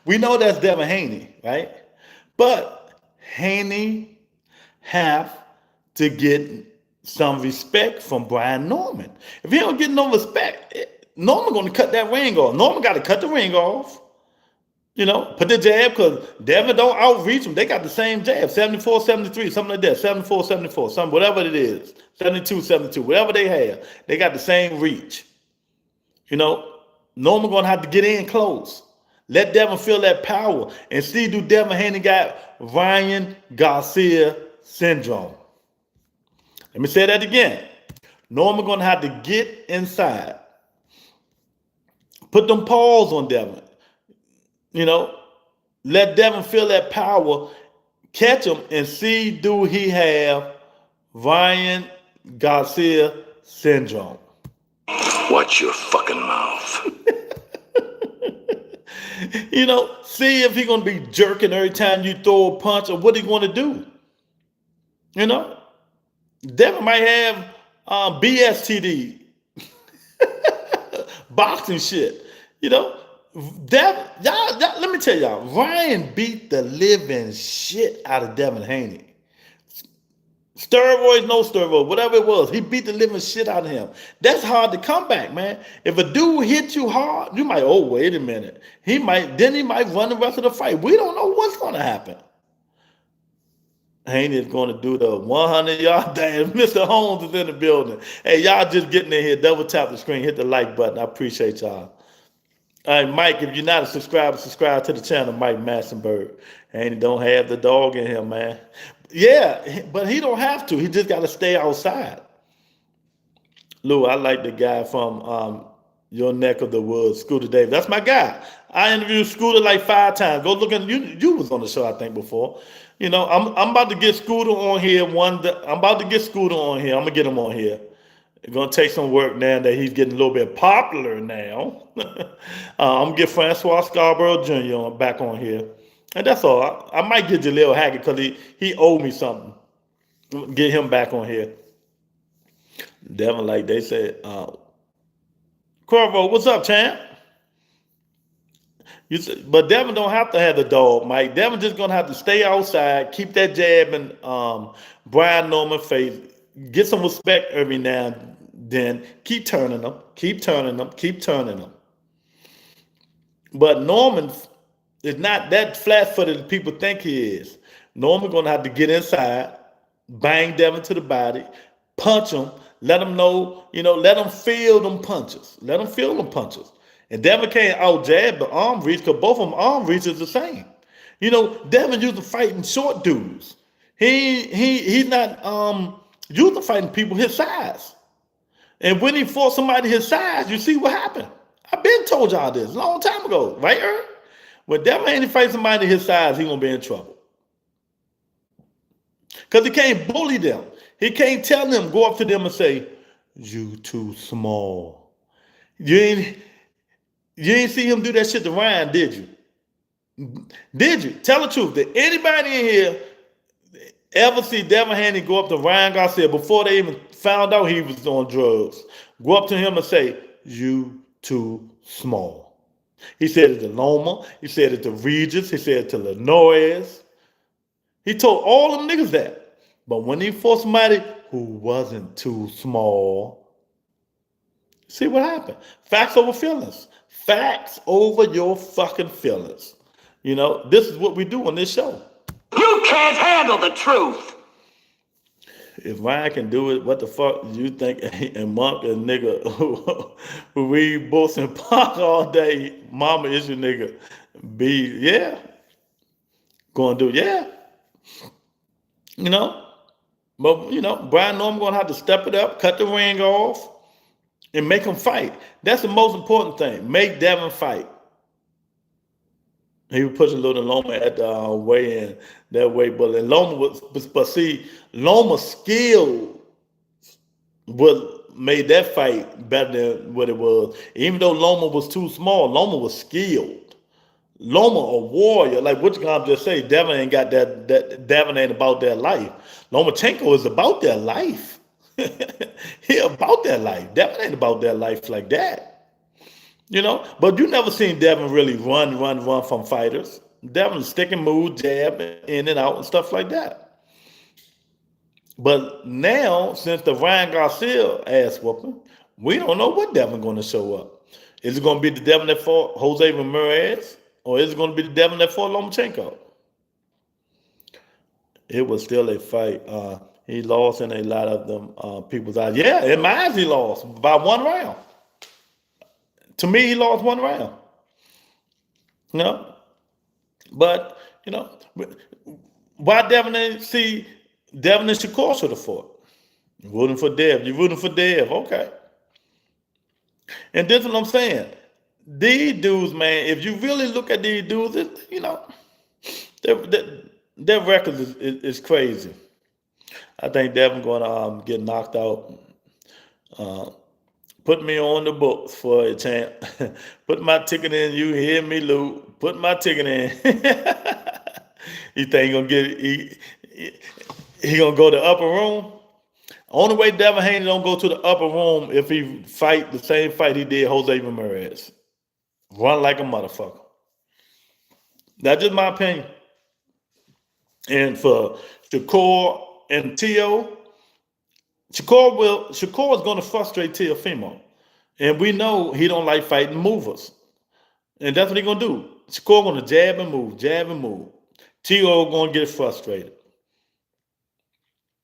We know that's Devin Haney, right? But Haney have to get some respect from Brian Norman. If he don't get no respect, Norman going to cut that ring off. Norman got to cut the ring off. Put the jab, because Devin don't outreach him. They got the same jab, 74, 73, something like that, 74, 74, something, whatever it is, 72, 72, whatever they have. They got the same reach. Norman going to have to get in close. Let Devin feel that power and see, do Devin Haney got Ryan Garcia syndrome. Let me say that again. Norman going to have to get inside. Put them paws on Devin. Let Devin feel that power, catch him, and see, do he have Ryan Garcia syndrome. Watch your fucking mouth. See if he's going to be jerking every time you throw a punch, or what he's going to do. Devin might have BSTD. boxing shit. You know, y'all, let me tell y'all, Ryan beat the living shit out of Devin Haney. Steroids, no steroids, whatever it was, he beat the living shit out of him. That's hard to come back, man. If a dude hits you hard, you might, oh, wait a minute. He might run the rest of the fight. We don't know what's going to happen. Haney is going to do the 100-yard dash. Mr. Holmes is in the building. Hey, y'all just getting in here, double tap the screen, hit the like button. I appreciate y'all. All right, Mike, if you're not a subscriber, subscribe to the channel, Mike Massenberg. Haney don't have the dog in him, man. Yeah, but he don't have to. He just got to stay outside. Lou, I like the guy from your neck of the woods, Scooter Davis. That's my guy. I interviewed Scooter like 5 times. Go look at you was on the show, I think, before. You know, I'm about to get Scooter on here I'm about to get Scooter on here. I'm gonna get him on here. It's gonna take some work now that he's getting a little bit popular now. I'm gonna get Francois Scarborough Jr. back on here. And that's all. I might get Jaleel Hackett because he owed me something. Get him back on here. Devin, like they said, Corvo, what's up, champ? But Devin don't have to have the dog, Mike. Devin just gonna have to stay outside, keep that jab in Brian Norman face, get some respect every now and then. Keep turning them, keep turning them, keep turning them. But Norman is not that flat-footed as people think he is. Norman gonna have to get inside, bang Devin to the body, punch him, let him know, let him feel them punches. Let him feel them punches. And Devin can't out-jab the arm reach because both of them arm reaches the same. Devin used to fighting short dudes. He's not used to fighting people his size. And when he fought somebody his size, you see what happened. I've been told y'all this a long time ago, right, Earl? When Devin Haney fights somebody his size, he's going to be in trouble. Because he can't bully them. He can't tell them, go up to them and say, you too small. You ain't see him do that shit to Ryan, did you? Did you? Tell the truth. Did anybody in here ever see Devin Haney go up to Ryan Garcia before they even found out he was on drugs? Go up to him and say, you too small. He said it to Loma. He said it to Regis. He said it to Lenoyes. He told all them niggas that. But when he fought somebody who wasn't too small, see what happened? Facts over feelings. Facts over your fucking feelings. This is what we do on this show. You can't handle the truth. If Ryan can do it, what the fuck do you think? And Monk, a nigga who read books and pop all day, mama is your nigga. Gonna do, yeah. But, Brian Norman gonna have to step it up, cut the ring off, and make him fight. That's the most important thing. Make Devin fight. He was pushing Little Loma at the weigh-in, that weight, but Loma's skill made that fight better than what it was. Even though Loma was too small, Loma was skilled. Loma a warrior, like what you gonna just say? Devin ain't got that. Devin ain't about that life. Lomachenko is about that life. He about that life. Devin ain't about that life like that. But you never seen Devin really run from fighters. Devin stick and move, jab in and out and stuff like that. But now, since the Ryan Garcia ass whooping, we don't know what Devin going to show up. Is it going to be the Devin that fought Jose Ramirez, or is it going to be the Devin that fought Lomachenko? It was still a fight. He lost in a lot of them people's eyes. Yeah, in my eyes he lost by 1 round. To me, he lost 1 round. But, why Devin didn't see Devin and Shakur should have fought? You're rooting for Dev. You're rooting for Dev. Okay. And this is what I'm saying. These dudes, man, if you really look at these dudes, their record is crazy. I think Devin going to get knocked out. Put me on the books for it, champ. Put my ticket in. You hear me, Lou? Put my ticket in. You think he gonna go to upper room? Only way Devin Haney don't go to the upper room if he fight the same fight he did Jose Ramirez. Run like a motherfucker. That's just my opinion. And for Shakur and Tio, Shakur is going to frustrate Teofimo. And we know he don't like fighting movers. And that's what he's going to do. Shakur going to jab and move, jab and move. Tio going to get frustrated.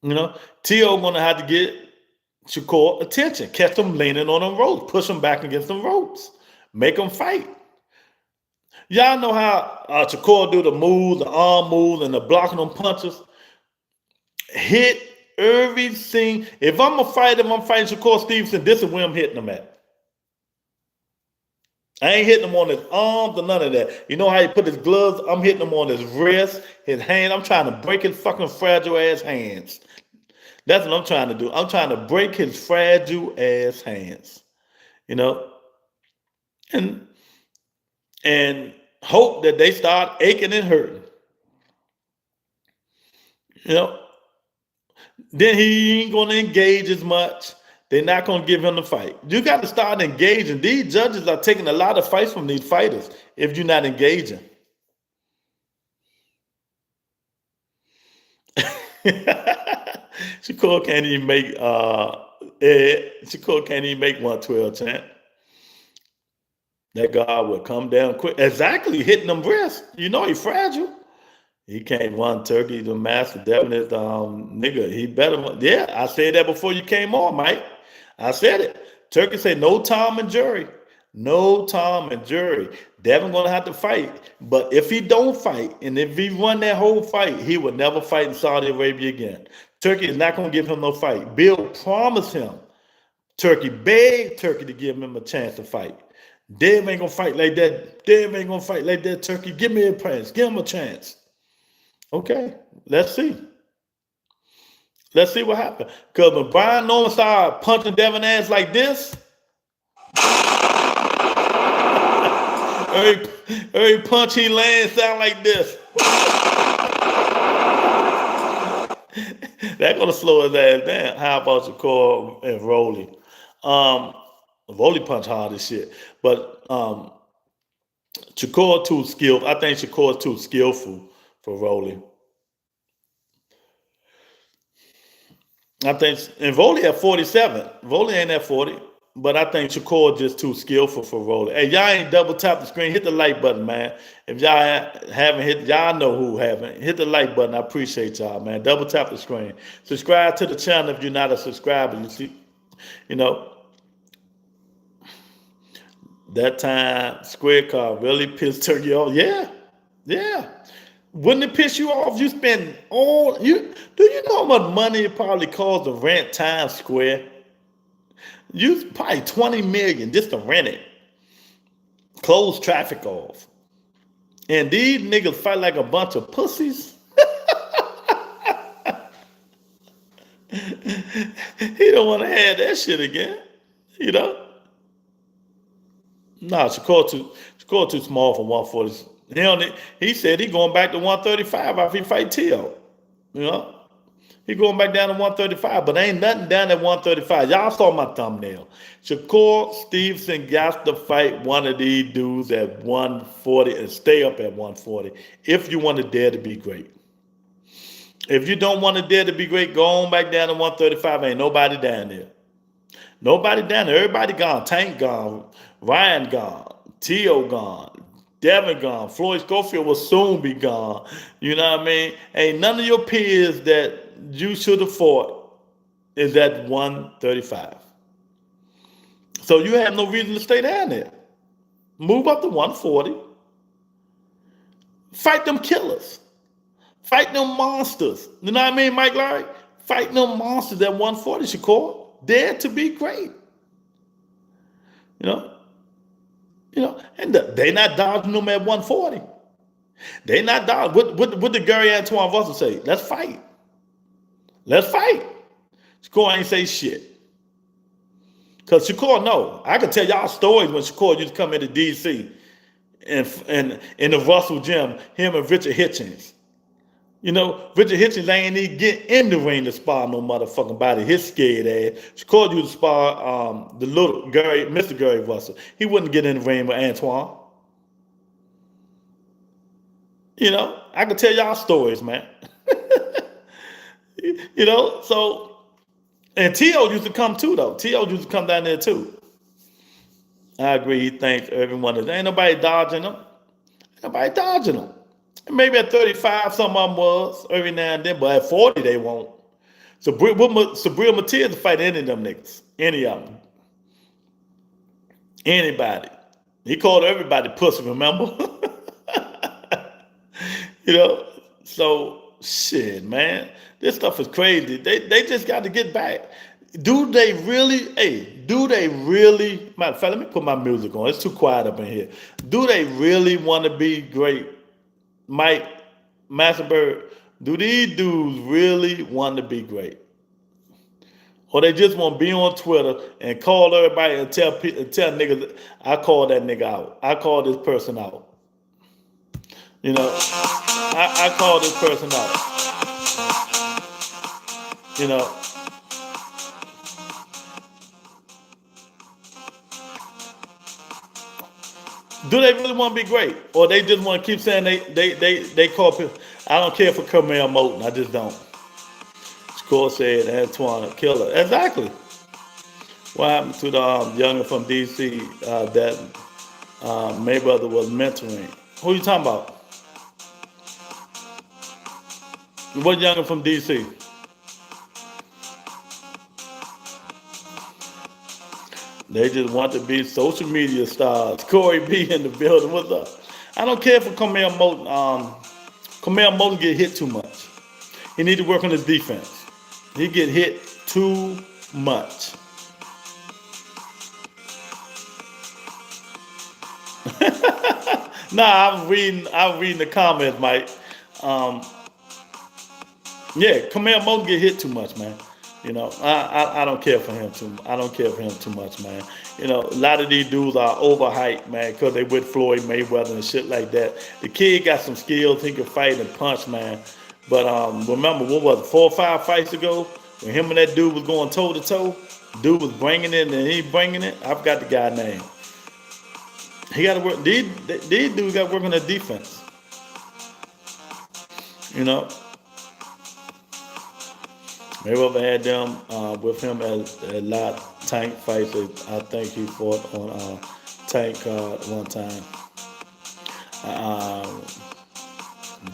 You know, Tio going to have to get Shakur attention, catch him leaning on them ropes, push him back against them ropes, make him fight. Y'all know how Shakur do the moves, the arm moves, and the blocking them punches. Hit everything. If I'm a fighter, if I'm fighting Shakur Stevenson, this is where I'm hitting him at. I ain't hitting him on his arms or none of that. You know how he put his gloves? I'm hitting him on his wrist, his hand. I'm trying to break his fucking fragile ass hands. That's what I'm trying to do. I'm trying to break his fragile ass hands. You know? And hope that they start aching and hurting. You know? Then he ain't going to engage as much. They're not going to give him the fight. You got to start engaging. These judges are taking a lot of fights from these fighters if you're not engaging. Shakur can't even make Shakur can't even make 112, champ. That guy will come down quick. Exactly, hitting them wrists. You know he's fragile. He can't run turkey. The master Devin is nigga. He better. Yeah, I said that before you came on, Mike. I said it. Turkey said no Tom and Jerry. No Tom and Jerry. Devin gonna have to fight. But if he don't fight, and if he run that whole fight, he would never fight in Saudi Arabia again. Turkey is not gonna give him no fight. Bill promised him. Turkey begged Turkey to give him a chance to fight. Dev ain't gonna fight like that. Dev ain't gonna fight like that, Turkey. Give me a chance. Give him a chance. Okay, let's see. Let's see what happens. Because when Brian Norman started punching Devin ass like this, every punch he lands sound like this. That's gonna slow his ass down. How about Shakur and Rolly? Rolly punch hard as shit, but Shakur too skilled. I think Shakur is too skillful for Rolly. I think, and Rolly at 47. Rolly ain't at 40, but I think Shakur just too skillful for Rolly. Hey, y'all ain't double tap the screen. Hit the like button, man. If y'all haven't hit, y'all know who haven't. Hit the like button. I appreciate y'all, man. Double tap the screen. Subscribe to the channel if you're not a subscriber. You see, you know, that time Square Car really pissed Turkey off. Yeah, yeah. Wouldn't it piss you off? You spend all you. Do you know how much money it probably costs to rent Times Square? You probably $20 million just to rent it. Close traffic off. And these niggas fight like a bunch of pussies. He don't want to have that shit again. You know? Nah, Shakur too small for 140. He said he going back to 135 after he fight Tio. You know? He going back down to 135, but ain't nothing down at 135. Y'all saw my thumbnail. Shakur Stevenson got to fight one of these dudes at 140 and stay up at 140 if you want to dare to be great. If you don't want to dare to be great, go on back down to 135. Ain't nobody down there. Nobody down there. Everybody gone. Tank gone. Ryan gone. Tio gone. Devin gone. Floyd Schofield will soon be gone. You know what I mean? Ain't none of your peers that you should have fought is at 135. So you have no reason to stay down there. Move up to 140. Fight them killers. Fight them monsters. You know what I mean, Mike Larry? Fight them monsters at 140, Shakur. Dare to be great. You know? You know, and they not dodging them at 140. They not dodging. What did Gary Antoine Russell say? Let's fight. Let's fight. Shakur ain't say shit. Because Shakur, no. I can tell y'all stories when Shakur used to come into D.C. and in the Russell gym, him and Richard Hitchens. You know, Richard Hitchens ain't even get in the ring to spar no motherfucking body. His scared ass. She called you to spar the little Gary, Mr. Gary Russell. He wouldn't get in the ring with Antoine. You know, I can tell y'all stories, man. You know, so, and T.O. used to come too, though. T.O. used to come down there too. I agree. He thinks everyone is. Ain't nobody dodging them. Ain't nobody dodging them. Maybe at 35, some of them was every now and then, but at 40, they won't. So Sabrina Matilda fight any of them niggas. Any of them. Anybody. He called everybody pussy, remember? You know? So, shit, man. This stuff is crazy. They just got to get back. Do they really, matter of fact, let me put my music on. It's too quiet up in here. Do they really want to be great? Mike Massenberg, do these dudes really want to be great? Or they just want to be on Twitter and call everybody and tell niggas, I call that nigga out. I call this person out. You know, I call this person out. You know. Do they really want to be great? Or they just want to keep saying they call people? I don't care for Camille Moulton. I just don't. Score said Antoine a killer. Exactly. What happened to the youngin from D.C. That Mayweather was mentoring? Who you talking about? What youngin from D.C.? They just want to be social media stars. Corey B in the building. What's up? I don't care for Camille Moulton. Camille Moulton get hit too much. He need to work on his defense. He get hit too much. Nah, I'm reading the comments, Mike. Yeah, Camille Moulton get hit too much, man. You know, I don't care for him too. I don't care for him too much, man. You know, a lot of these dudes are overhyped, man, because they with Floyd Mayweather and shit like that. The kid got some skills. He can fight and punch, man. But remember, what was it, 4 or 5 fights ago, when him and that dude was going toe to toe? Dude was bringing it and he bringing it. I forgot the guy's name. He got to work. These dudes got to work on their defense. You know. Mayweather had them with him at a lot Tank fights. I think he fought on Tank card one time.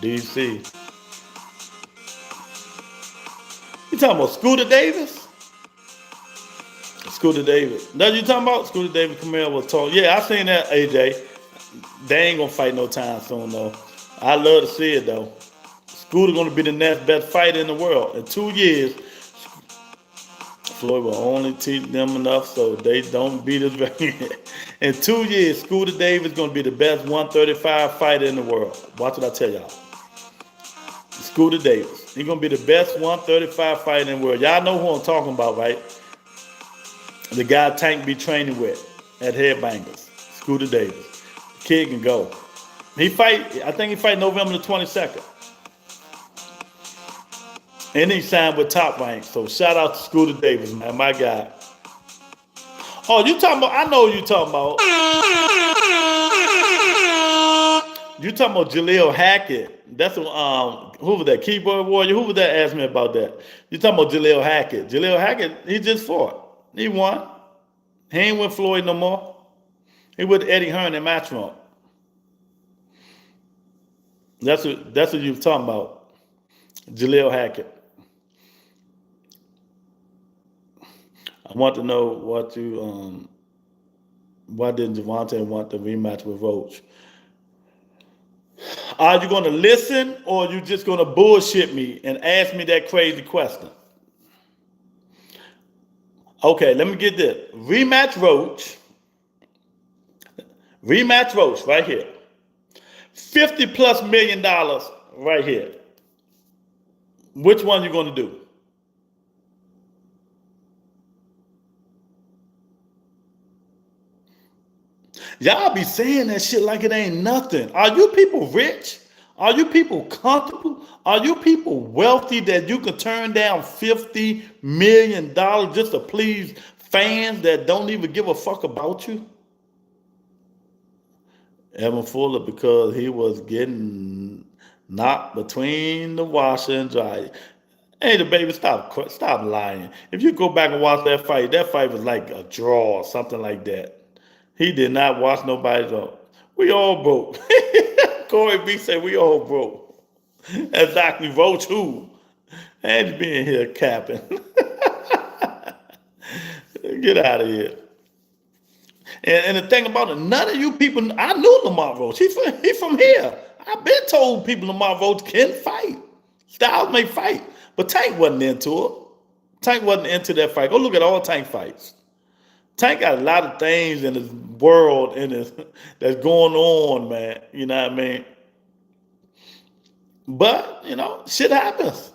DC. You talking about Scooter Davis? Scooter Davis. That you talking about? Scooter Davis Camille was talking. Yeah, I seen that, AJ. They ain't gonna fight no time soon though. I love to see it though. Scooter gonna be the next best fighter in the world. In 2 years, Floyd will only teach them enough so they don't beat us back. In 2 years, Scooter Davis gonna be the best 135 fighter in the world. Watch what I tell y'all. Scooter Davis. He's gonna be the best 135 fighter in the world. Y'all know who I'm talking about, right? The guy Tank be training with at Headbangers. Scooter Davis. The kid can go. I think he fight November the 22nd. And he signed with Top Rank. So shout out to Scooter Davis, man, my guy. Oh, you talking about, I know what you talking about. You talking about Jaleel Hackett. That's who was that? Keyboard Warrior? Who was that asked me about that? You talking about Jaleel Hackett. Jaleel Hackett, he just fought. He won. He ain't with Floyd no more. He with Eddie Hearn and Matchroom. That's what you was talking about. Jaleel Hackett. I want to know why didn't Javante want the rematch with Roach? Are you going to listen or are you just going to bullshit me and ask me that crazy question? Okay, let me get this. Rematch Roach right here. $50+ million right here. Which one you going to do? Y'all be saying that shit like it ain't nothing. Are you people rich? Are you people comfortable? Are you people wealthy that you can turn down $50 million just to please fans that don't even give a fuck about you? Evan Fuller, because he was getting knocked between the washer and dryer. Hey, the baby, stop lying. If you go back and watch that fight was like a draw or something like that. He did not watch nobody's off. We all broke. Corey B said we all broke. Exactly, Roach who? And being here capping. Get out of here. And the thing about it, none of you people, I knew Lamar Roach. He from here. I've been told people Lamar Roach can fight. Styles may fight. But Tank wasn't into it. Tank wasn't into that fight. Go look at all Tank fights. Tank got a lot of things in his world that's going on, man. You know what I mean? But, shit happens.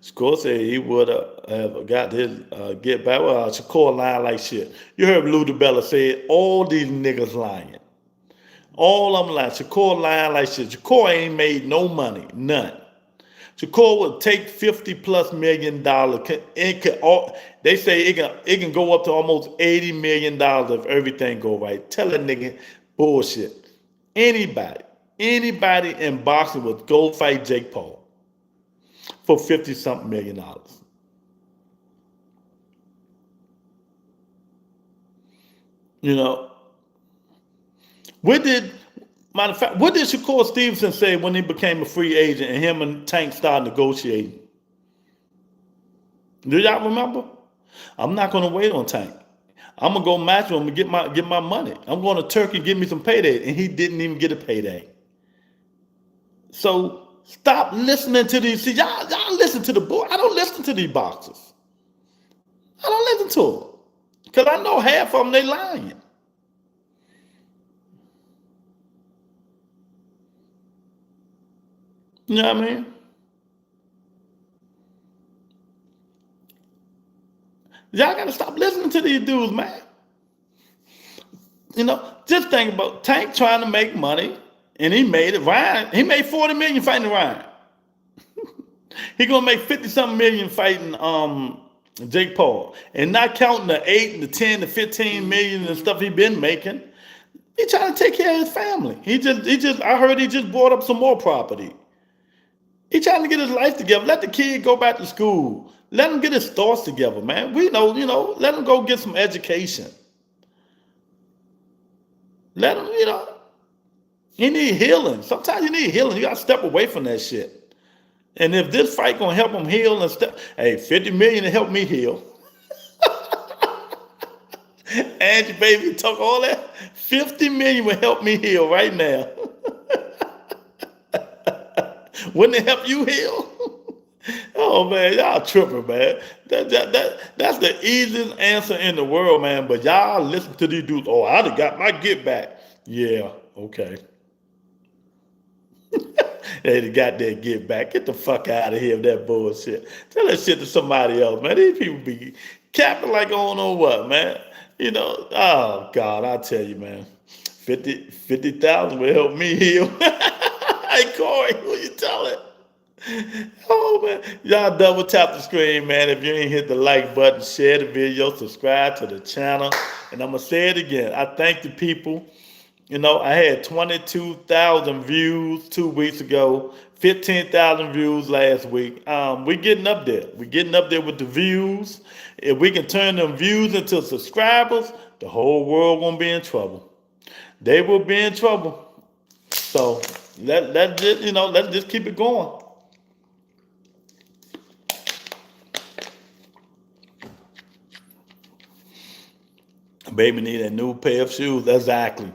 Shakur said he would have got his get back. Well, Shakur lying like shit. You heard Lou DiBella say all these niggas lying. All of them lying. Shakur lying like shit. Shakur ain't made no money. None. Shakur would take $50+ million. They say it can go up to almost $80 million if everything go right. Tell a nigga bullshit. Anybody in boxing would go fight Jake Paul for $50-something million. Matter of fact, what did Shakur Stevenson say when he became a free agent and him and Tank started negotiating? Do y'all remember? I'm not going to wait on Tank. I'm going to go match him and get my money. I'm going to Turkey and give me some payday. And he didn't even get a payday. So stop listening to these. See, y'all listen to the boy. I don't listen to these boxers. I don't listen to them. Because I know half of them, they lying. You know what I mean? Y'all got to stop listening to these dudes, man. Just think about Tank trying to make money, and he made it. Ryan, he made $40 million fighting Ryan. He gonna make $50-something million fighting Jake Paul, and not counting the 8 and the 10 to 15 million and stuff he been making. He trying to take care of his family. I heard he just bought up some more property. He trying to get his life together. Let the kid go back to school. Let him get his thoughts together, man. We know, let him go get some education. Let him, he need healing. Sometimes you need healing. You got to step away from that shit. And if this fight going to help him heal and hey, $50 million to help me heal. Angie, baby, took all that. $50 million will help me heal right now. Wouldn't it help you heal? Oh, man, y'all tripping, man. That's the easiest answer in the world, man. But y'all listen to these dudes. Oh, I done got my get back. Yeah, okay. They got that get back. Get the fuck out of here with that bullshit. Tell that shit to somebody else, man. These people be capping like on what, man? Oh, God, I tell you, man. 50,000 will help me heal. Hey, Corey, who you telling? Oh, man. Y'all double tap the screen, man. If you ain't hit the like button, share the video, subscribe to the channel. And I'm going to say it again. I thank the people. I had 22,000 views 2 weeks ago, 15,000 views last week. We're getting up there. We're getting up there with the views. If we can turn them views into subscribers, the whole world won't be in trouble. They will be in trouble. So let's just keep it going. Baby need a new pair of shoes. Exactly.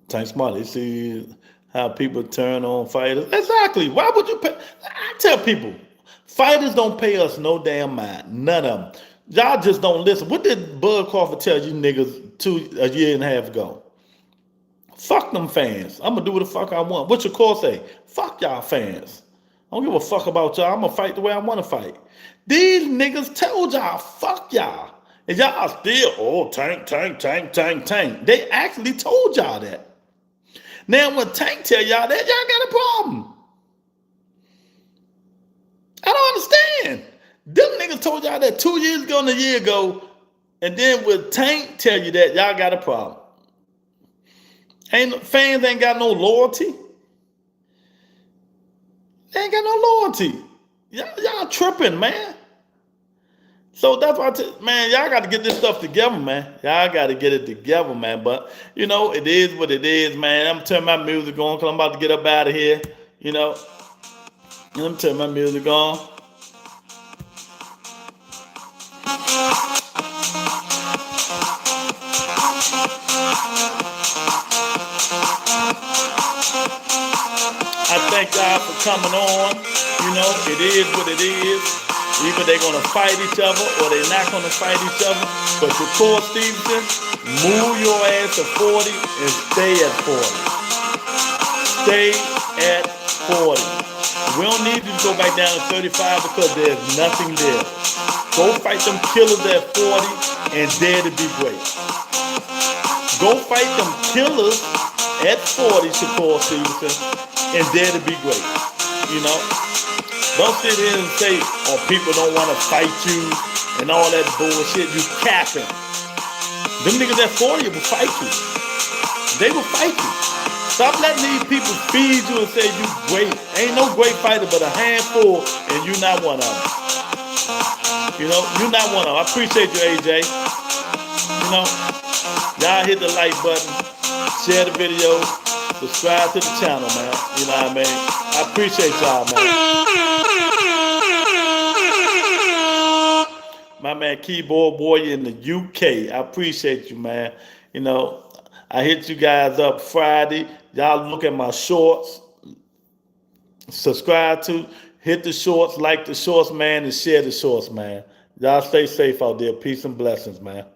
Tank Smart, you see how people turn on fighters? Exactly. Why would you pay? I tell people, fighters don't pay us no damn mind. None of them. Y'all just don't listen. What did Bud Crawford tell you niggas a year and a half ago? Fuck them fans. I'm going to do what the fuck I want. What your core say? Fuck y'all fans. I don't give a fuck about y'all. I'm going to fight the way I want to fight. These niggas told y'all, fuck y'all. And y'all still, Tank. They actually told y'all that. Now when Tank tell y'all that, y'all got a problem. I don't understand. Them niggas told y'all that 2 years ago and a year ago, and then when Tank tell you that, y'all got a problem. Fans ain't got no loyalty. They ain't got no loyalty. Y'all tripping, man. So that's why, man, y'all got to get this stuff together, man. Y'all got to get it together, man. But, you know, it is what it is, man. I'm turning my music on because I'm about to get up out of here, you know. Let me turn my music on. I thank God for coming on. You know, it is what it is. Either they're going to fight each other or they're not going to fight each other. But Shakur Stevenson, move your ass to 40 and stay at 40. Stay at 40. We don't need you to go back down to 35 because there's nothing there. Go fight them killers at 40 and dare to be great. Go fight them killers at 40, Shakur Stevenson, and dare to be great. You know? Don't sit here and say, oh, people don't want to fight you and all that bullshit. You capping. Them niggas at 40 will fight you. They will fight you. Stop letting these people feed you and say you great. Ain't no great fighter but a handful, and you not one of them. You know, you not one of them. I appreciate you, AJ. You know, y'all hit the like button, share the video, subscribe to the channel, man. You know what I mean? I appreciate y'all, man. My man Keyboard Boy in the UK. I appreciate you, man. You know, I hit you guys up Friday. Y'all look at my shorts. Subscribe to, hit the shorts, like the shorts, man, and share the shorts, man. Y'all stay safe out there. Peace and blessings, man.